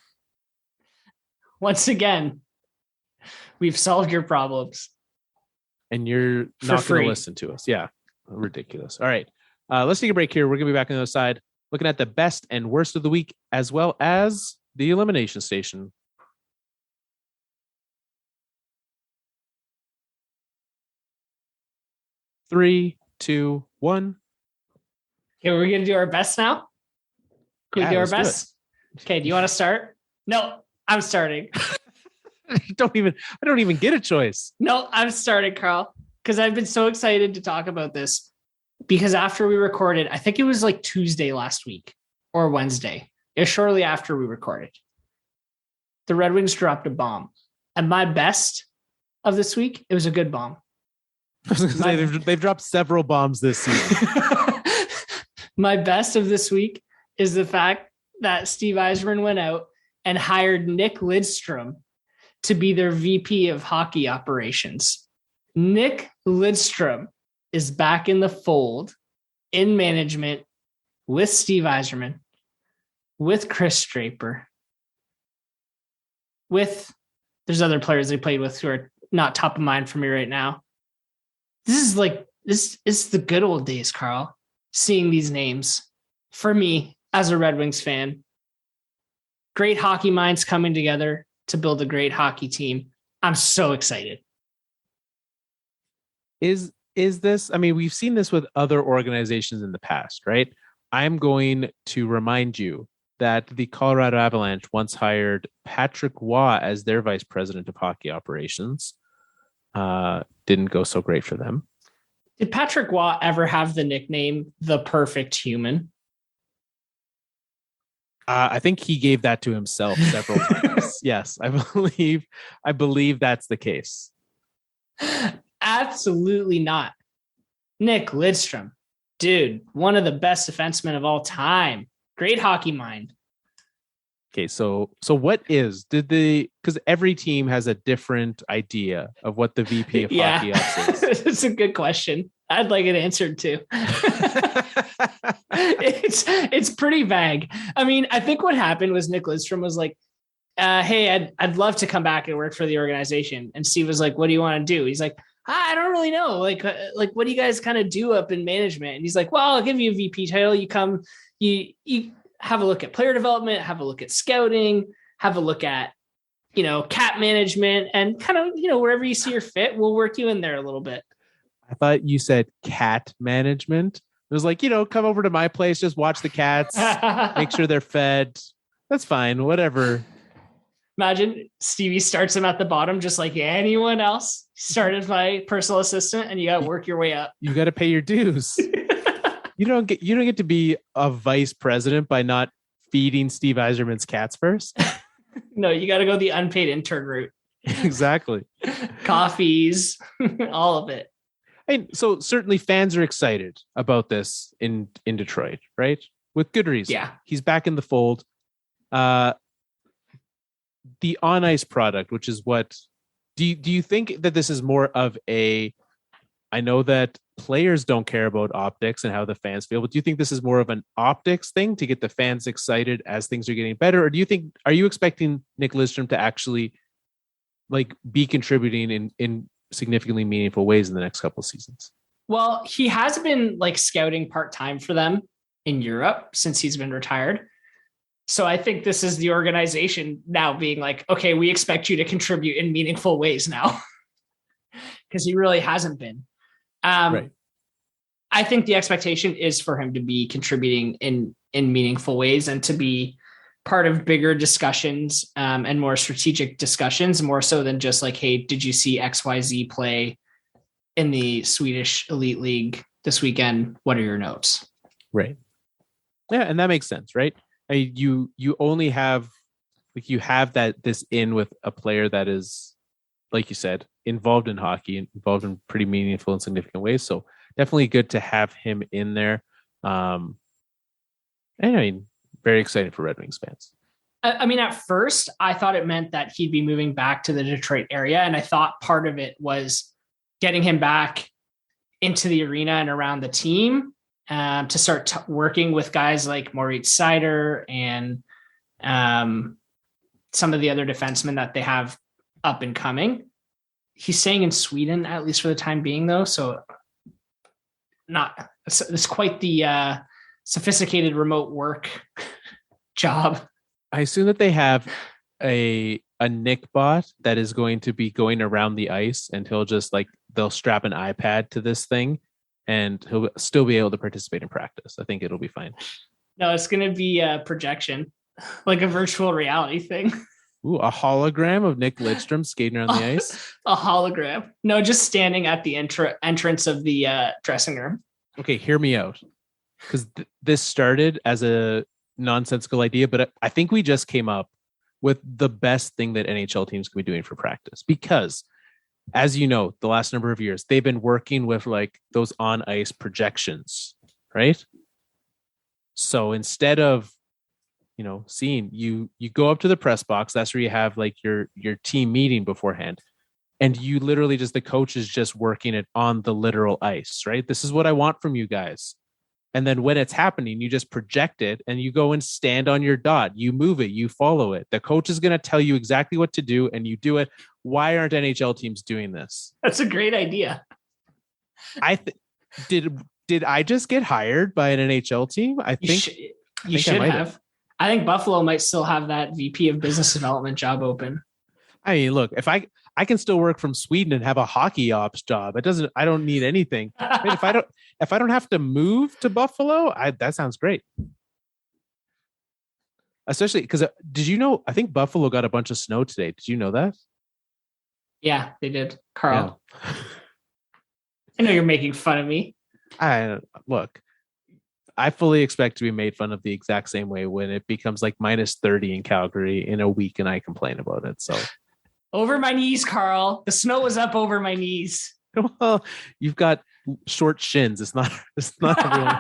Once again, we've solved your problems. And you're not going to listen to us. Yeah. Ridiculous. All right. Let's take a break here. We're going to be back on the other side, looking at the best and worst of the week, as well as the Elimination Station. Three, 2, 1. Okay, we're going to do our best now? Can we do our best? Okay, do you want to start? No, I'm starting. I don't even get a choice. No, I'm starting, Carl, because I've been so excited to talk about this. Because after we recorded, I think it was like Tuesday last week or Wednesday. It was shortly after we recorded. The Red Wings dropped a bomb. And my best of this week, it was a good bomb. I was going to say, they've dropped several bombs this season. My best of this week is the fact that Steve Yzerman went out and hired Nick Lidstrom to be their VP of hockey operations. Nick Lidstrom is back in the fold in management with Steve Yzerman, with Chris Draper, with There's other players they played with who are not top of mind for me right now. This is the good old days, Carl. Seeing these names for me as a Red Wings fan. Great hockey minds coming together to build a great hockey team. I'm so excited. Is this, I mean, we've seen this with other organizations in the past, right? I'm going to remind you that the Colorado Avalanche once hired Patrick Waugh as their vice president of hockey operations. Didn't go so great for them. Did Patrick Waugh ever have the nickname The Perfect Human? I think he gave that to himself several times. Yes, I believe that's the case. Absolutely not. Nick Lidstrom, dude, one of the best defensemen of all time. Great hockey mind. Okay, so what because every team has a different idea of what the VP of hockey ops is. It's a good question. I'd like it answered too. It's pretty vague. I mean, I think what happened was Nick Lidstrom was like, hey, I'd love to come back and work for the organization. And Steve was like, what do you want to do? He's like, I don't really know. Like, what do you guys kind of do up in management? And he's like, well, I'll give you a VP title. You come, you have a look at player development, have a look at scouting, have a look at, cap management, and kind of, wherever you see your fit, we'll work you in there a little bit. I thought you said cat management. It was like, come over to my place, just watch the cats, make sure they're fed. That's fine. Whatever. Imagine Stevie starts him at the bottom, just like anyone else. Started my personal assistant, and you got to work your way up. You got to pay your dues. You don't get to be a vice president by not feeding Steve Yzerman's cats first. No, you got to go the unpaid intern route. Exactly. Coffees, all of it. And so certainly fans are excited about this in Detroit, right? With good reason. Yeah. He's back in the fold. The on ice product, which is what do you think that this is more of a, I know that players don't care about optics and how the fans feel, but do you think this is more of an optics thing to get the fans excited as things are getting better? Or are you expecting Nick Lidstrom to actually be contributing in significantly meaningful ways in the next couple of seasons? Well, he has been scouting part-time for them in Europe since he's been retired. So I think this is the organization now being like, okay, we expect you to contribute in meaningful ways now. Because he really hasn't been. Right. I think the expectation is for him to be contributing in meaningful ways and to be part of bigger discussions and more strategic discussions, more so than just like, hey, did you see XYZ play in the Swedish Elite League this weekend? What are your notes? Right. Yeah, and that makes sense, right? You only have you have this in with a player that is, like you said, involved in hockey and involved in pretty meaningful and significant ways. So definitely good to have him in there. And I mean, very excited for Red Wings fans. I mean, at first I thought it meant that he'd be moving back to the Detroit area. And I thought part of it was getting him back into the arena and around the team to start working with guys like Moritz Seider and some of the other defensemen that they have up and coming. He's staying in Sweden, at least for the time being, though. So it's quite the sophisticated remote work job. I assume that they have a Nick bot that is going to be going around the ice, and they'll strap an iPad to this thing and he'll still be able to participate in practice. I think it'll be fine. No, it's going to be a projection, like a virtual reality thing. Ooh, a hologram of Nick Lidstrom skating around the ice? A hologram. No, just standing at the entrance of the dressing room. Okay, hear me out. Because this started as a nonsensical idea, but I think we just came up with the best thing that NHL teams can be doing for practice. Because, as you know, the last number of years, they've been working with those on-ice projections, right? So instead of seeing you go up to the press box, that's where you have your team meeting beforehand, and you literally the coach is just working it on the literal ice, right? This is what I want from you guys. And then when it's happening, you just project it and you go and stand on your dot. You move it, you follow it. The coach is going to tell you exactly what to do and you do it. Why aren't NHL teams doing this? That's a great idea. Did I just get hired by an NHL team? I think you should have. I think Buffalo might still have that VP of business development job open. I mean, look, if I can still work from Sweden and have a hockey ops job. I don't need anything. I mean, if I don't have to move to Buffalo, that sounds great. Especially because did you know, I think Buffalo got a bunch of snow today. Did you know that? Yeah, they did. Carl. Yeah. I know you're making fun of me. Look, I fully expect to be made fun of the exact same way when it becomes like minus 30 in Calgary in a week and I complain about it. So over my knees, Carl. The snow was up over my knees. Well, you've got short shins. It's not everyone.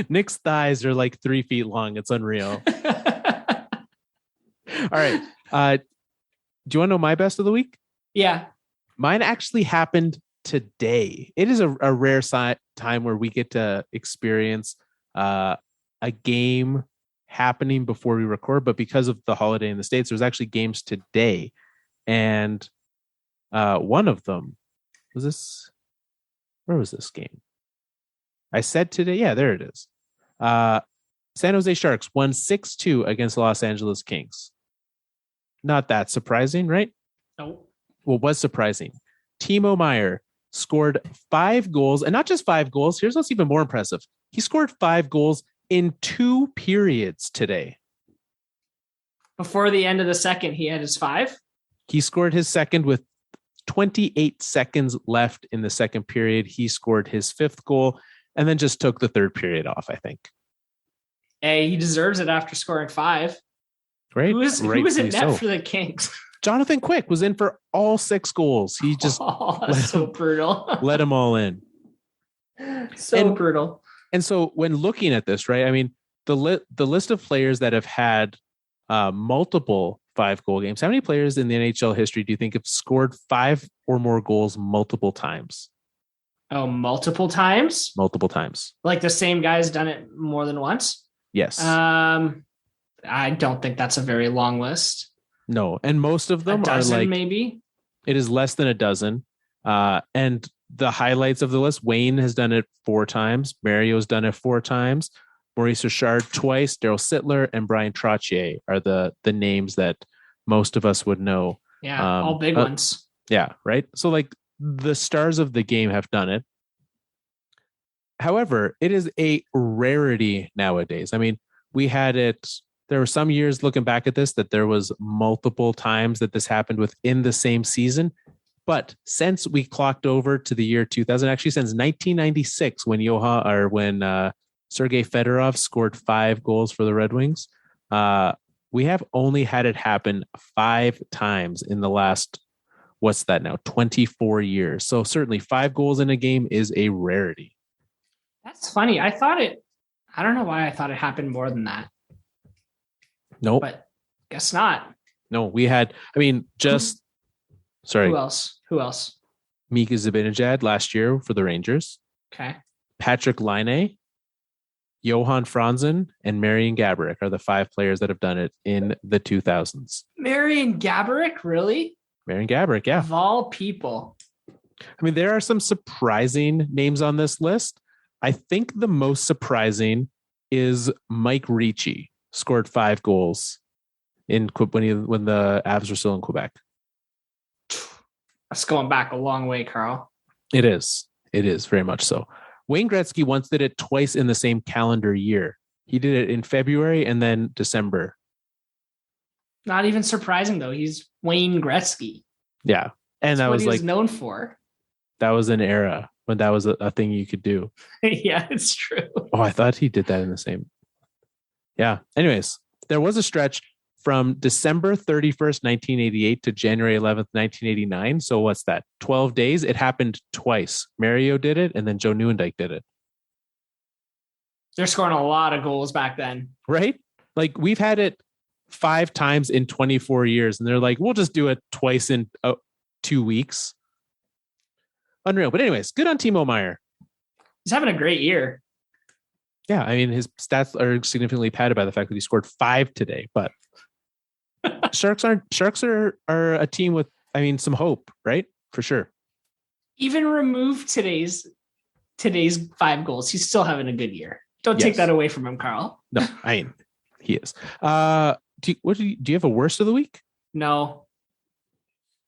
Nick's thighs are like 3 feet long. It's unreal. All right. Do you want to know my best of the week? Yeah. Mine actually happened today. It is a rare time where we get to experience a game happening before we record, but because of the holiday in the States, there's actually games today. And one of them was where was this game? I said today. Yeah, there it is. San Jose Sharks won 6-2 against Los Angeles Kings. Not that surprising, right? Nope. What was surprising? Timo Meier scored 5 goals, and not just 5 goals. Here's what's even more impressive. He scored 5 goals in 2 periods today. Before the end of the second, he had his 5. He scored his second with 28 seconds left in the second period. He scored his 5th goal and then just took the 3rd period off, I think. Hey, he deserves it after scoring 5. Right? Who was in net for the Kings? Jonathan Quick was in for all 6 goals. He just brutal. Let them all in. Brutal. And so when looking at this, right, I mean, the list of players that have had multiple 5-goal games, how many players in the NHL history do you think have scored 5 or more goals multiple times? Oh, multiple times? Multiple times. Like the same guy's done it more than once? Yes. I don't think that's a very long list. No, and most of them are like maybe. It is less than a dozen. And the highlights of the list: Wayne has done it 4 times, Mario's done it 4 times, Maurice Richard twice, Daryl Sittler, and Brian Trottier are the names that most of us would know. Yeah, all big ones. Yeah, right. So like the stars of the game have done it. However, it is a rarity nowadays. I mean, we had it. There were some years looking back at this that there was multiple times that this happened within the same season. But since we clocked over to the year 2000, actually since 1996, when Sergei Fedorov scored 5 goals for the Red Wings, we have only had it happen 5 times in the last, 24 years. So certainly 5 goals in a game is a rarity. That's funny. I don't know why I thought it happened more than that. Nope. But guess not. No, we had, sorry. Who else? Mika Zibanejad last year for the Rangers. Okay. Patrick Laine, Johan Franzen, and Marian Gaborik are the 5 players that have done it in the 2000s. Marian Gaborik, really? Marian Gaborik, yeah. Of all people. I mean, there are some surprising names on this list. I think the most surprising is Mike Ricci. Scored 5 goals when the Avs were still in Quebec. That's going back a long way, Carl. It is very much so. Wayne Gretzky once did it twice in the same calendar year. He did it in February and then December. Not even surprising though. He's Wayne Gretzky. Yeah, and that's what he was known for. That was an era when that was a thing you could do. Yeah, it's true. Oh, I thought he did that in the same. Yeah. Anyways, there was a stretch from December 31st, 1988 to January 11th, 1989. So what's that? 12 days. It happened twice. Mario did it, and then Joe Nieuwendyk did it. They're scoring a lot of goals back then. Right? Like we've had it 5 times in 24 years, and they're like, we'll just do it twice in 2 weeks. Unreal. But anyways, good on Timo Meier. He's having a great year. Yeah, I mean, his stats are significantly padded by the fact that he scored 5 today. But Sharks are a team with, I mean, some hope, right? For sure. Even remove today's 5 goals, he's still having a good year. Don't take that away from him, Carl. No, I mean, he is. Do you have a worst of the week? No,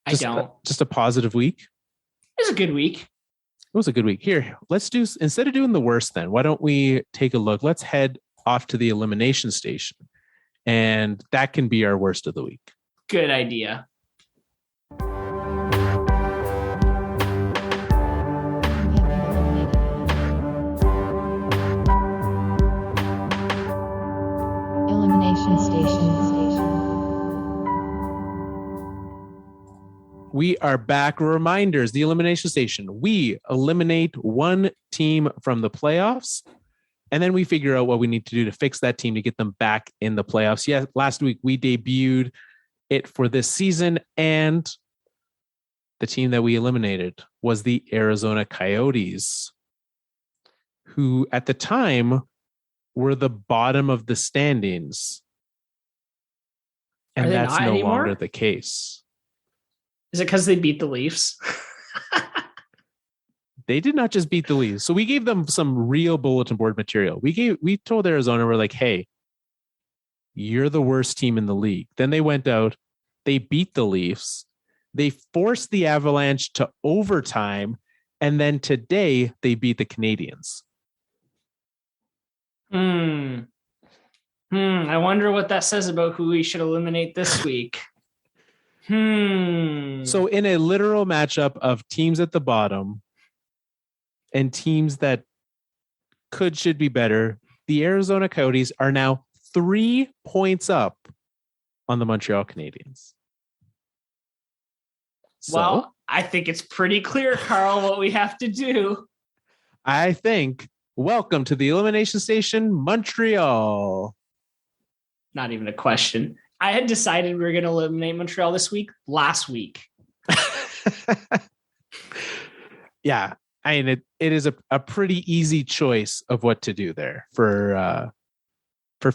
I don't. Just a positive week. It was a good week. It was a good week. Here, let's do, instead of doing the worst, then why don't we take a look? Let's head off to the Elimination Station, and that can be our worst of the week. Good idea. Elimination Station. We are back. Reminders, the Elimination Station. We eliminate one team from the playoffs, and then we figure out what we need to do to fix that team to get them back in the playoffs. Yeah, last week we debuted it for this season, and the team that we eliminated was the Arizona Coyotes, who at the time were the bottom of the standings. And that's no longer the case. Is it because they beat the Leafs? They did not just beat the Leafs. So we gave them some real bulletin board material. We told Arizona, we're like, hey, you're the worst team in the league. Then they went out, they beat the Leafs, they forced the Avalanche to overtime, and then today they beat the Canadiens. I wonder what that says about who we should eliminate this week. So in a literal matchup of teams at the bottom and teams that should be better, the Arizona Coyotes are now 3 points up on the Montreal Canadiens. Well, I think it's pretty clear, Carl, what we have to do. I think, welcome to the Elimination Station, Montreal. Not even a question. I had decided we were going to eliminate Montreal this week, last week. Yeah. I mean, it is a pretty easy choice of what to do there for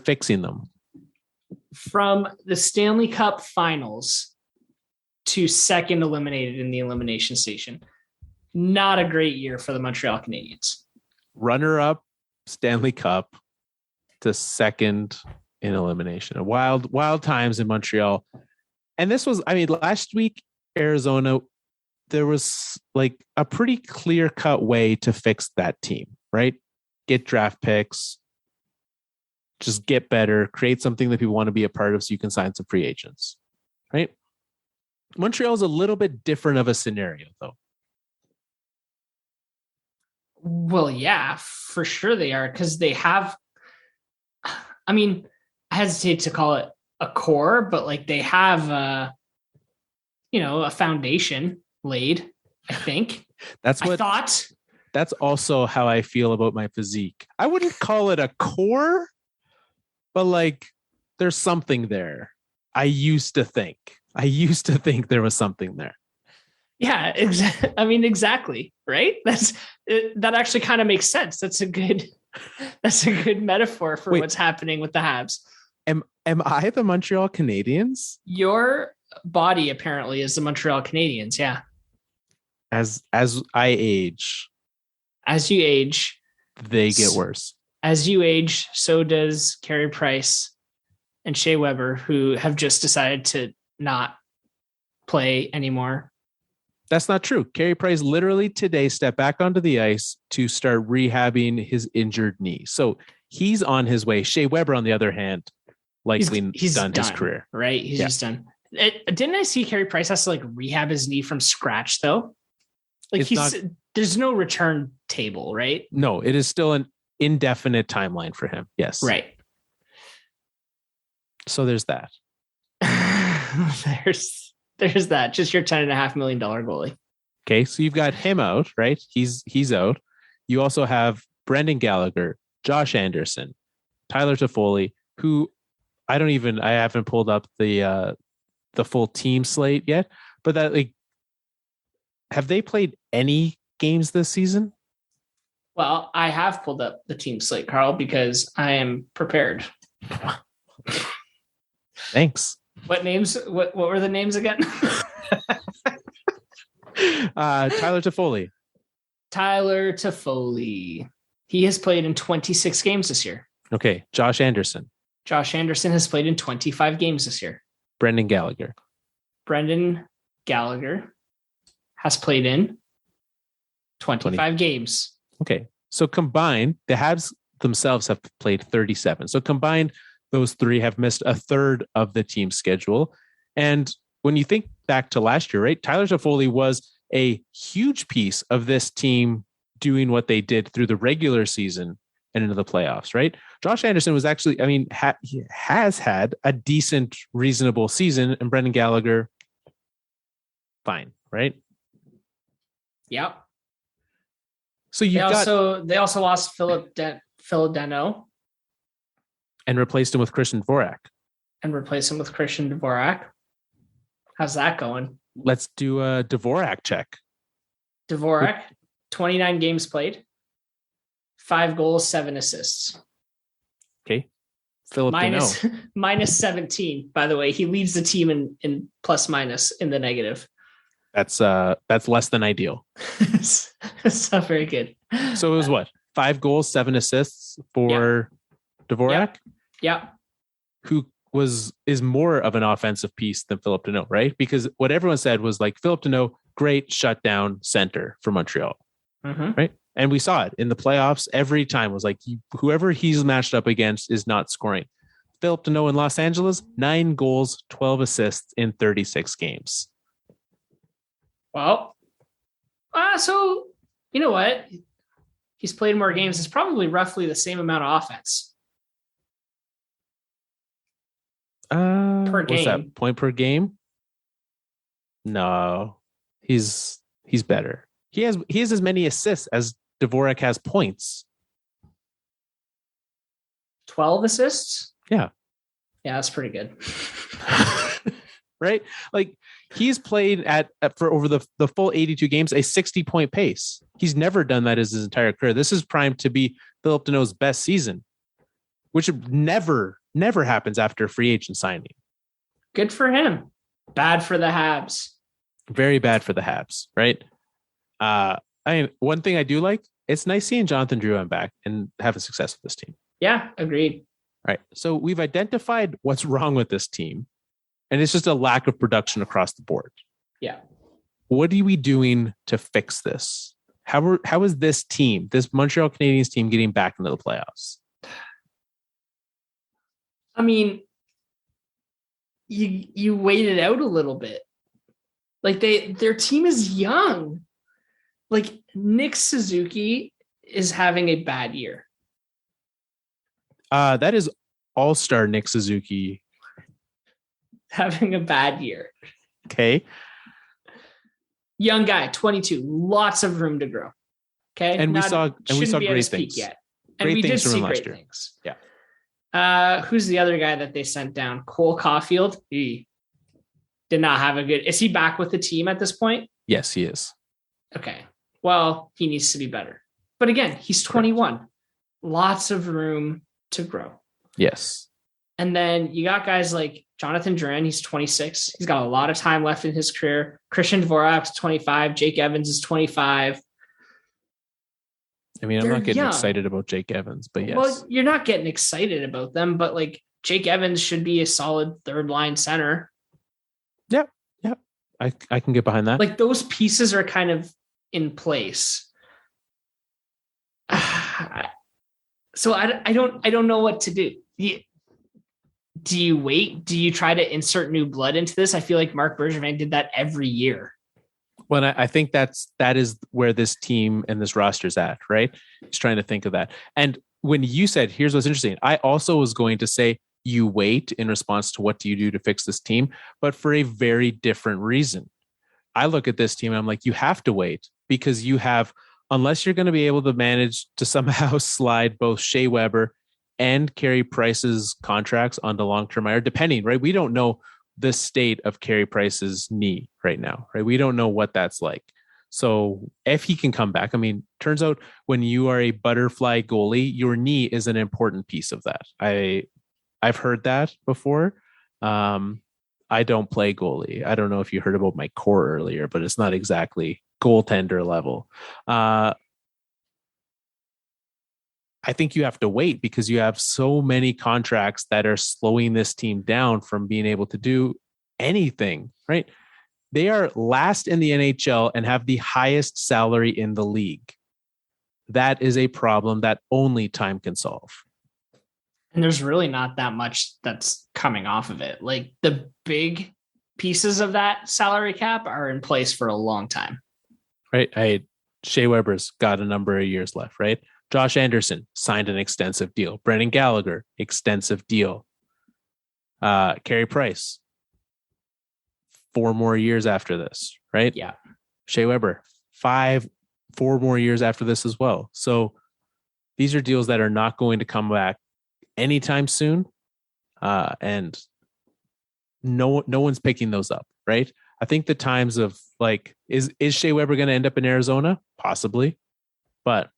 fixing them. From the Stanley Cup Finals to second eliminated in the Elimination Station. Not a great year for the Montreal Canadiens. Runner-up Stanley Cup to second in elimination. Wild times in Montreal. And this was, I mean, last week, Arizona, there was like a pretty clear-cut way to fix that team, right? Get draft picks, just get better, create something that people want to be a part of so you can sign some free agents, right? Montreal is a little bit different of a scenario, though. Well, yeah, for sure they are, because they have, I mean, I hesitate to call it a core, but like they have a foundation laid, I think. That's what I thought. That's also how I feel about my physique. I wouldn't call it a core, but like there's something there. I used to think there was something there. Yeah, I mean, exactly. Right. That actually kind of makes sense. That's a good metaphor for what's happening with the Habs. Am I the Montreal Canadiens? Your body apparently is the Montreal Canadiens. Yeah. As I age. As you age. They get worse. As you age, so does Carey Price and Shea Weber, who have just decided to not play anymore. That's not true. Carey Price literally today stepped back onto the ice to start rehabbing his injured knee. So he's on his way. Shea Weber, on the other hand, likely he's done his career. Right? He's just done. Didn't I see Carey Price has to like rehab his knee from scratch though? Like there's no return table, right? No, it is still an indefinite timeline for him. Yes. Right. So there's that. There's that. Just your $10.5 million goalie. Okay, so you've got him out, right? He's out. You also have Brendan Gallagher, Josh Anderson, Tyler Toffoli, who I haven't pulled up the full team slate yet, but that like, have they played any games this season? Well, I have pulled up the team slate, Carl, because I am prepared. Thanks. What names? What were the names again? Tyler Toffoli. Tyler Toffoli. He has played in 26 games this year. Okay. Josh Anderson. Josh Anderson has played in 25 games this year. Brendan Gallagher. Brendan Gallagher has played in 25 games. Okay. So combined, the Habs themselves have played 37. So combined, those three have missed a third of the team's schedule. And when you think back to last year, right, Tyler Toffoli was a huge piece of this team doing what they did through the regular season and into the playoffs, right? Josh Anderson was actually, he has had a decent, reasonable season, and Brendan Gallagher, fine, right? Yep. So they also lost Philip Deno and replaced him with Christian Dvorak. How's that going? Let's do a Dvorak check. Dvorak, 29 games played, 5 goals, 7 assists. Okay. Philip Deno. minus 17, by the way. He leads the team in plus minus in the negative. That's less than ideal. It's not very good. So it was what? 5 goals, 7 assists for Dvorak? Yeah. Who is more of an offensive piece than Philip Deno, right? Because what everyone said was like Philip Deno, great shutdown center for Montreal, right? And we saw it in the playoffs every time. It was like whoever he's matched up against is not scoring. Philip Deno in Los Angeles, 9 goals, 12 assists in 36 games. Well, so you know what? He's played more games. It's probably roughly the same amount of offense. Per game. What's that? Point per game? No, he's better. He has as many assists as Dvorak has points. 12 assists? Yeah, that's pretty good. Right? Like he's played for over the full 82 games, a 60-point pace. He's never done that as his entire career. This is primed to be Philip Deno's best season, which never happens after free agent signing. Good for him. Bad for the Habs. Very bad for the Habs, right? One thing I do like, it's nice seeing Jonathan Drouin back and having success with this team. Yeah, agreed. All right. So we've identified what's wrong with this team, and it's just a lack of production across the board. Yeah. What are we doing to fix this? How is this team, this Montreal Canadiens team, getting back into the playoffs? I mean, you wait it out a little bit. Like their team is young. Like Nick Suzuki is having a bad year. That is all-star Nick Suzuki. Having a bad year. Okay. Young guy, 22, lots of room to grow. Okay. And we saw great things. Yet. And we did see great things. Yeah. Who's the other guy that they sent down? Cole Caulfield. He did not have a good. Is he back with the team at this point? Yes, he is. Okay. Well, he needs to be better. But again, he's 21. Correct. Lots of room to grow. Yes. And then you got guys like Jonathan Drouin. He's 26. He's got a lot of time left in his career. Christian Dvorak's 25. Jake Evans is 25. I mean, I'm not getting excited about Jake Evans, but yes. Well, you're not getting excited about them, but like Jake Evans should be a solid third line center. Yep. I can get behind that. Like those pieces are kind of in place. So I don't know what to do. Do you wait? Do you try to insert new blood into this? I feel like Marc Bergevin did that every year. Well, I think that is where this team and this roster is at, right? He's trying to think of that. And when you said, here's what's interesting, I also was going to say, you wait in response to what do you do to fix this team, but for a very different reason. I look at this team and I'm like, you have to wait because you have, unless you're going to be able to manage to somehow slide both Shea Weber and Carey Price's contracts onto long-term IR, depending, right? We don't know the state of Carey Price's knee right now, right? We don't know what that's like. So if he can come back, I mean, turns out when you are a butterfly goalie, your knee is an important piece of that. I've heard that before. I don't play goalie. I don't know if you heard about my core earlier, but it's not exactly goaltender level. I think you have to wait because you have so many contracts that are slowing this team down from being able to do anything, right? They are last in the NHL and have the highest salary in the league. That is a problem that only time can solve. And there's really not that much that's coming off of it. Like the big pieces of that salary cap are in place for a long time. Right. Shea Weber's got a number of years left, right? Josh Anderson signed an extensive deal. Brendan Gallagher, extensive deal. Carey Price, 4 more years after this, right? Yeah. Shea Weber, 4 more years after this as well. So these are deals that are not going to come back anytime soon. And no one's picking those up, right? I think the times of like, is Shea Weber going to end up in Arizona? Possibly. But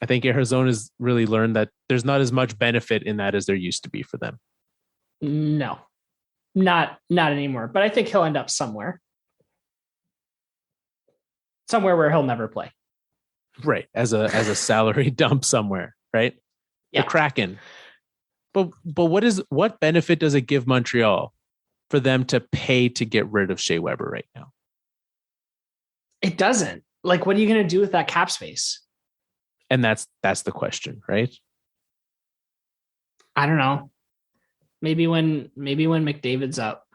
I think Arizona's really learned that there's not as much benefit in that as there used to be for them. No, not anymore. But I think he'll end up somewhere where he'll never play. Right. As a salary dump somewhere, right? Yeah. The Kraken. But what benefit does it give Montreal for them to pay to get rid of Shea Weber right now? It doesn't. Like, what are you going to do with that cap space? And that's the question, right? I don't know. Maybe when McDavid's up,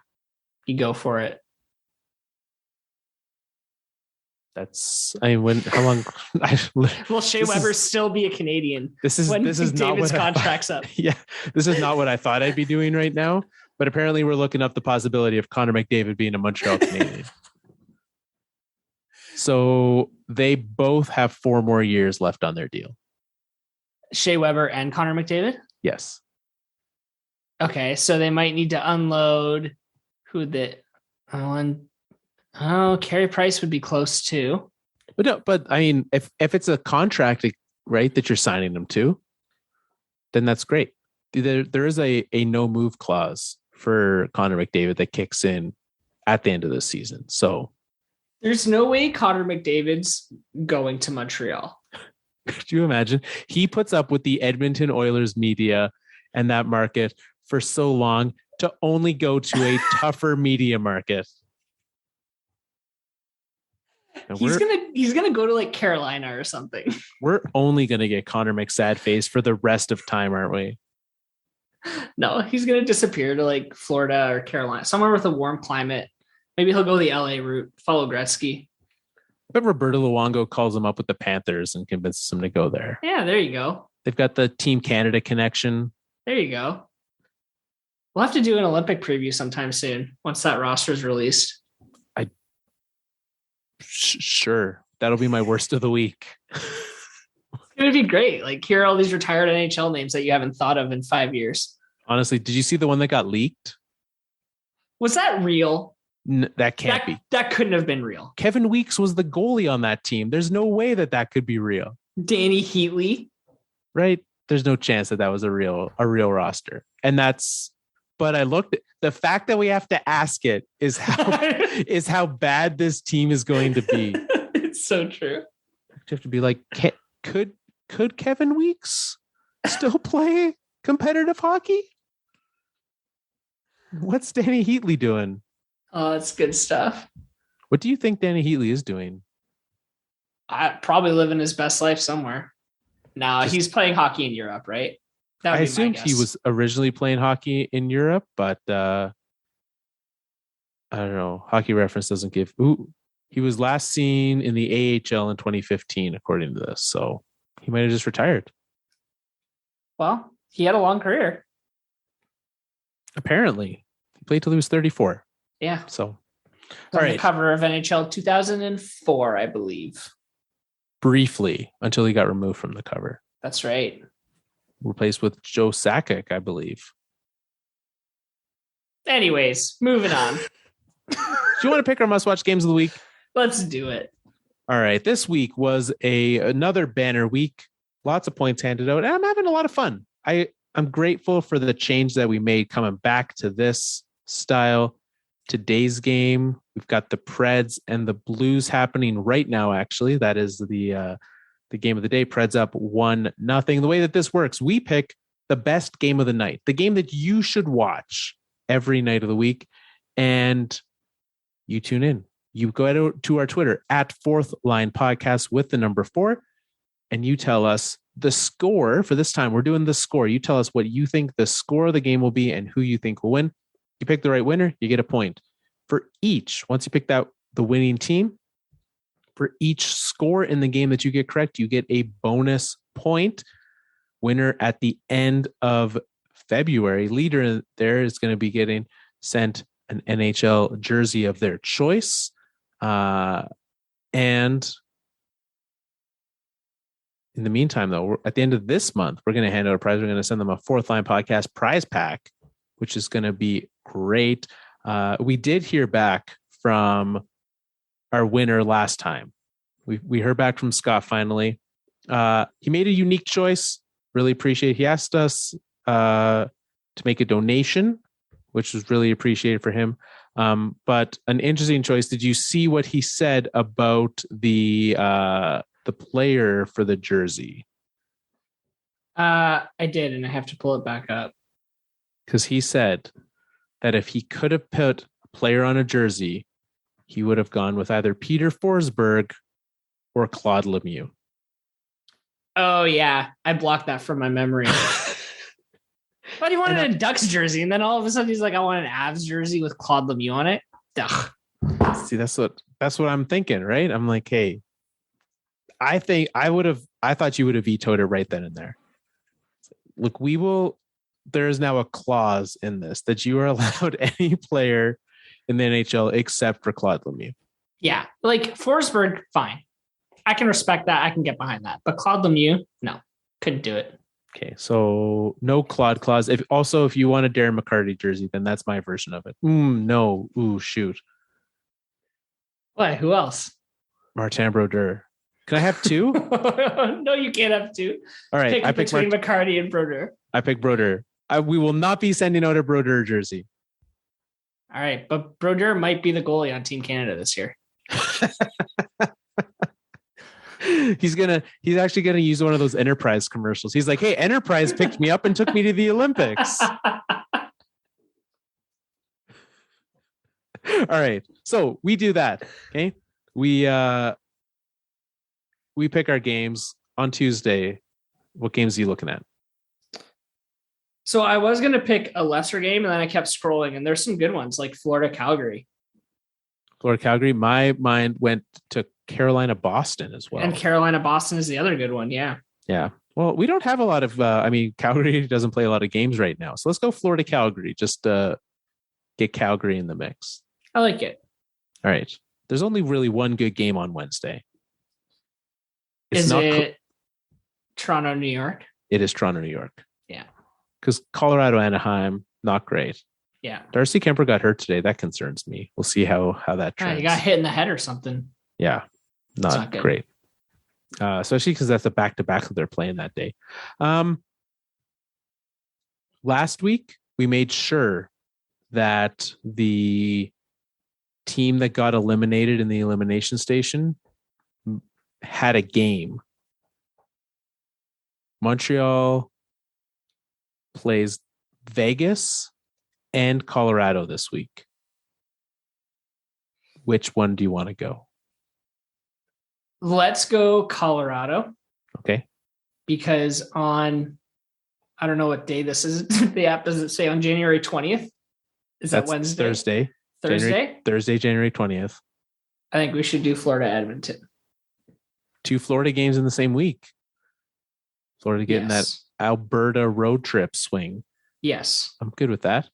you go for it. How long? Will Shea Weber still be a Canadian? This is not what contract's up. Yeah, this is not what I thought I'd be doing right now. But apparently, we're looking up the possibility of Connor McDavid being a Montreal Canadian. So they both have 4 more years left on their deal. Shea Weber and Connor McDavid? Yes. Okay, so they might need to unload Carey Price would be close too. But I mean, if it's a contract, right, that you're signing them to, then that's great. There is a no move clause for Connor McDavid that kicks in at the end of the season. So there's no way Connor McDavid's going to Montreal. Could you imagine? He puts up with the Edmonton Oilers media and that market for so long to only go to a tougher media market. He's gonna go to like Carolina or something. We're only gonna get Connor McSadface for the rest of time, aren't we? No, he's gonna disappear to like Florida or Carolina, somewhere with a warm climate. Maybe he'll go the LA route, follow Gretzky. But Roberto Luongo calls him up with the Panthers and convinces him to go there. Yeah, there you go. They've got the Team Canada connection. There you go. We'll have to do an Olympic preview sometime soon once that roster is released. Sure. That'll be my worst of the week. It's going to be great. Like, hear all these retired NHL names that you haven't thought of in 5 years. Honestly, did you see the one that got leaked? Was that real? That can't be. That couldn't have been real. Kevin Weeks was the goalie on that team. There's no way that could be real. Danny Heatley. Right? There's no chance that was a real roster. And but I looked at the fact that we have to ask it is how bad this team is going to be. It's so true. You have to be like, could Kevin Weeks still play competitive hockey? What's Danny Heatley doing? Oh, it's good stuff. What do you think Danny Heatley is doing? Probably living his best life somewhere. No, he's playing hockey in Europe, right? I assumed he was originally playing hockey in Europe, but I don't know. Hockey Reference doesn't give. He was last seen in the AHL in 2015, according to this. So he might have just retired. Well, he had a long career. Apparently, he played till he was 34. Yeah. So, all right. The cover of NHL 2004, I believe. Briefly, until he got removed from the cover. That's right. Replaced with Joe Sakic, I believe. Anyways, moving on. Do you want to pick our must-watch games of the week? Let's do it. All right. This week was another banner week. Lots of points handed out. And I'm having a lot of fun. I'm grateful for the change that we made coming back to this style. Today's game, we've got the Preds and the Blues happening right now, actually. That is the game of the day. Preds up 1-0. The way that this works, we pick the best game of the night, the game that you should watch every night of the week. And you tune in. You go to our Twitter at Fourth Line Podcast with the number 4, and you tell us the score for this time. We're doing the score. You tell us what you think the score of the game will be and who you think will win. You pick the right winner, you get a point. For each, once you pick out the winning team, for each score in the game that you get correct, you get a bonus point. Winner at the end of February. Leader there is going to be getting sent an NHL jersey of their choice. And in the meantime, though, at the end of this month, we're going to hand out a prize. We're going to send them a Fourth Line Podcast prize pack, which is going to be great. We did hear back from our winner last time. We heard back from Scott finally. He made a unique choice. Really appreciate it. He asked us to make a donation, which was really appreciated for him. But an interesting choice. Did you see what he said about the player for the jersey? I did, and I have to pull it back up. Because he said that if he could have put a player on a jersey, he would have gone with either Peter Forsberg or Claude Lemieux. Oh, yeah. I blocked that from my memory. But he wanted a Ducks jersey, and then all of a sudden he's like, I want an Avs jersey with Claude Lemieux on it. Ugh. See, that's what I'm thinking, right? I'm like, hey, I thought you would have vetoed it right then and there. Look, there is now a clause in this that you are allowed any player in the NHL except for Claude Lemieux. Yeah, like Forsberg, fine. I can respect that. I can get behind that. But Claude Lemieux, no, couldn't do it. Okay, so no Claude clause. If you want a Darren McCarty jersey, then that's my version of it. No. Ooh, shoot. What? Who else? Martin Brodeur. Can I have two? No, you can't have two. All right, I picked between McCarty and Brodeur. I picked Brodeur. We will not be sending out a Brodeur jersey. All right, but Brodeur might be the goalie on Team Canada this year. He's actually gonna use one of those Enterprise commercials. He's like, hey, Enterprise picked me up and took me to the Olympics. All right, so we do that. Okay, we pick our games on Tuesday. What games are you looking at? So I was going to pick a lesser game, and then I kept scrolling, and there's some good ones like Florida-Calgary. Florida-Calgary. My mind went to Carolina-Boston as well. And Carolina-Boston is the other good one, yeah. Yeah. Well, we don't have a lot of, Calgary doesn't play a lot of games right now. So let's go Florida-Calgary. Just get Calgary in the mix. I like it. All right. There's only really one good game on Wednesday. Is it Toronto, New York? It is Toronto, New York. Yeah. Because Colorado, Anaheim, not great. Yeah. Darcy Kemper got hurt today. That concerns me. We'll see how that trends. He got hit in the head or something. Yeah. Not great. Especially because that's a back-to-back that they're playing that day. Last week, we made sure that the team that got eliminated in the Elimination Station had a game. Montreal plays Vegas and Colorado this week. Which one do you want to go? Let's go Colorado. Okay. Because I don't know what day this is. The app doesn't say on January 20th. Is that Wednesday? Thursday. Thursday? January 20th. I think we should do Florida Edmonton. 2 Florida games in the same week. Florida getting that Alberta road trip swing. Yes. I'm good with that.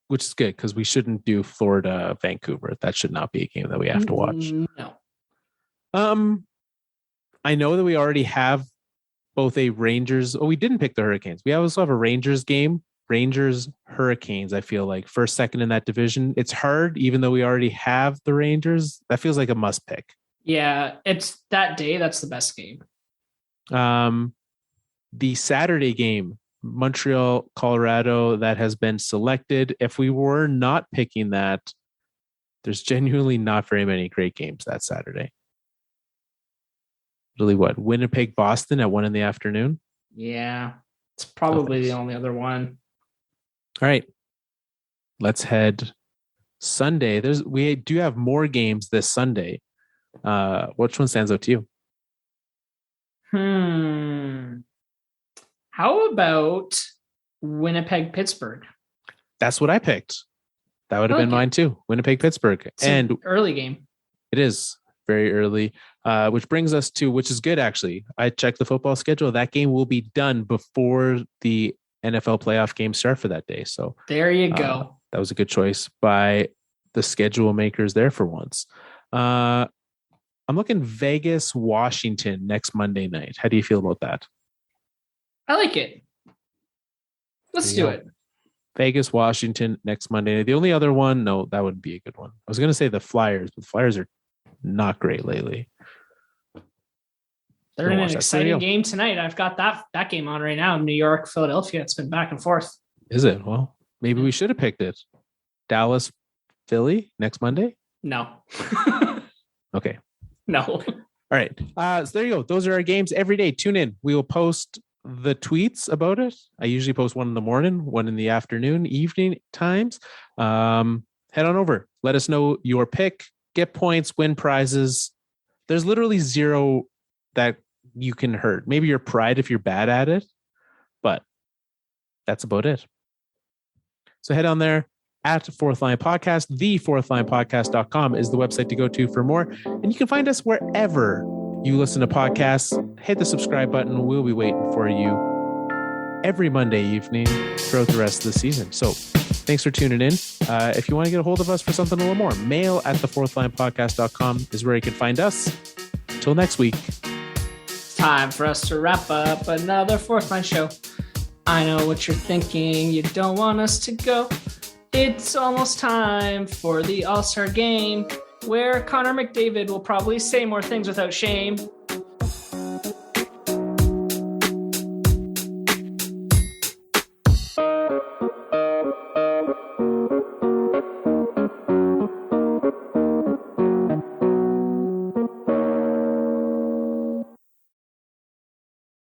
Which is good because we shouldn't do Florida Vancouver. That should not be a game that we have to watch. No. I know that we already have both a Rangers. Oh, we didn't pick the Hurricanes. We also have a Rangers game Rangers, Hurricanes, I feel like first, second in that division. It's hard, even though we already have the Rangers. That feels like a must pick. Yeah, it's that day. That's the best game. The Saturday game, Montreal, Colorado, that has been selected. If we were not picking that, there's genuinely not very many great games that Saturday. Really, what? Winnipeg, Boston at 1 p.m? Yeah, it's probably the only other one. All right, let's head Sunday. We do have more games this Sunday. Which one stands out to you? How about Winnipeg, Pittsburgh? That's what I picked. That would have been mine too. Winnipeg, Pittsburgh. It's an early game. It is very early, which brings us to, which is good actually. I checked the football schedule. That game will be done before the NFL playoff games start for that day. So there you go. That was a good choice by the schedule makers there for once. I'm looking Vegas, Washington next Monday night. How do you feel about that? I like it. Let's do it. Vegas, Washington next Monday. The only other one, no, that wouldn't be a good one. I was going to say the Flyers, but the Flyers are not great lately. They're in an exciting game tonight. I've got that game on right now. New York, Philadelphia. It's been back and forth. Is it? Well, maybe we should have picked it. Dallas, Philly next Monday? No. Okay. No. All right. So there you go. Those are our games every day. Tune in. We will post the tweets about it. I usually post one in the morning, one in the afternoon, evening times. Head on over. Let us know your pick. Get points, win prizes. There's literally zero that you can hurt. Maybe your pride if you're bad at it, but that's about it. So head on there at Fourth Line Podcast. The fourthlinepodcast.com is the website to go to for more. And you can find us wherever you listen to podcasts. Hit the subscribe button. We'll be waiting for you every Monday evening throughout the rest of the season. So thanks for tuning in. If you want to get a hold of us for something a little more, mail at thefourthlinepodcast.com is where you can find us. Until next week. It's time for us to wrap up another Fourth Line show. I know what you're thinking. You don't want us to go. It's almost time for the All Star Game, where Connor McDavid will probably say more things without shame.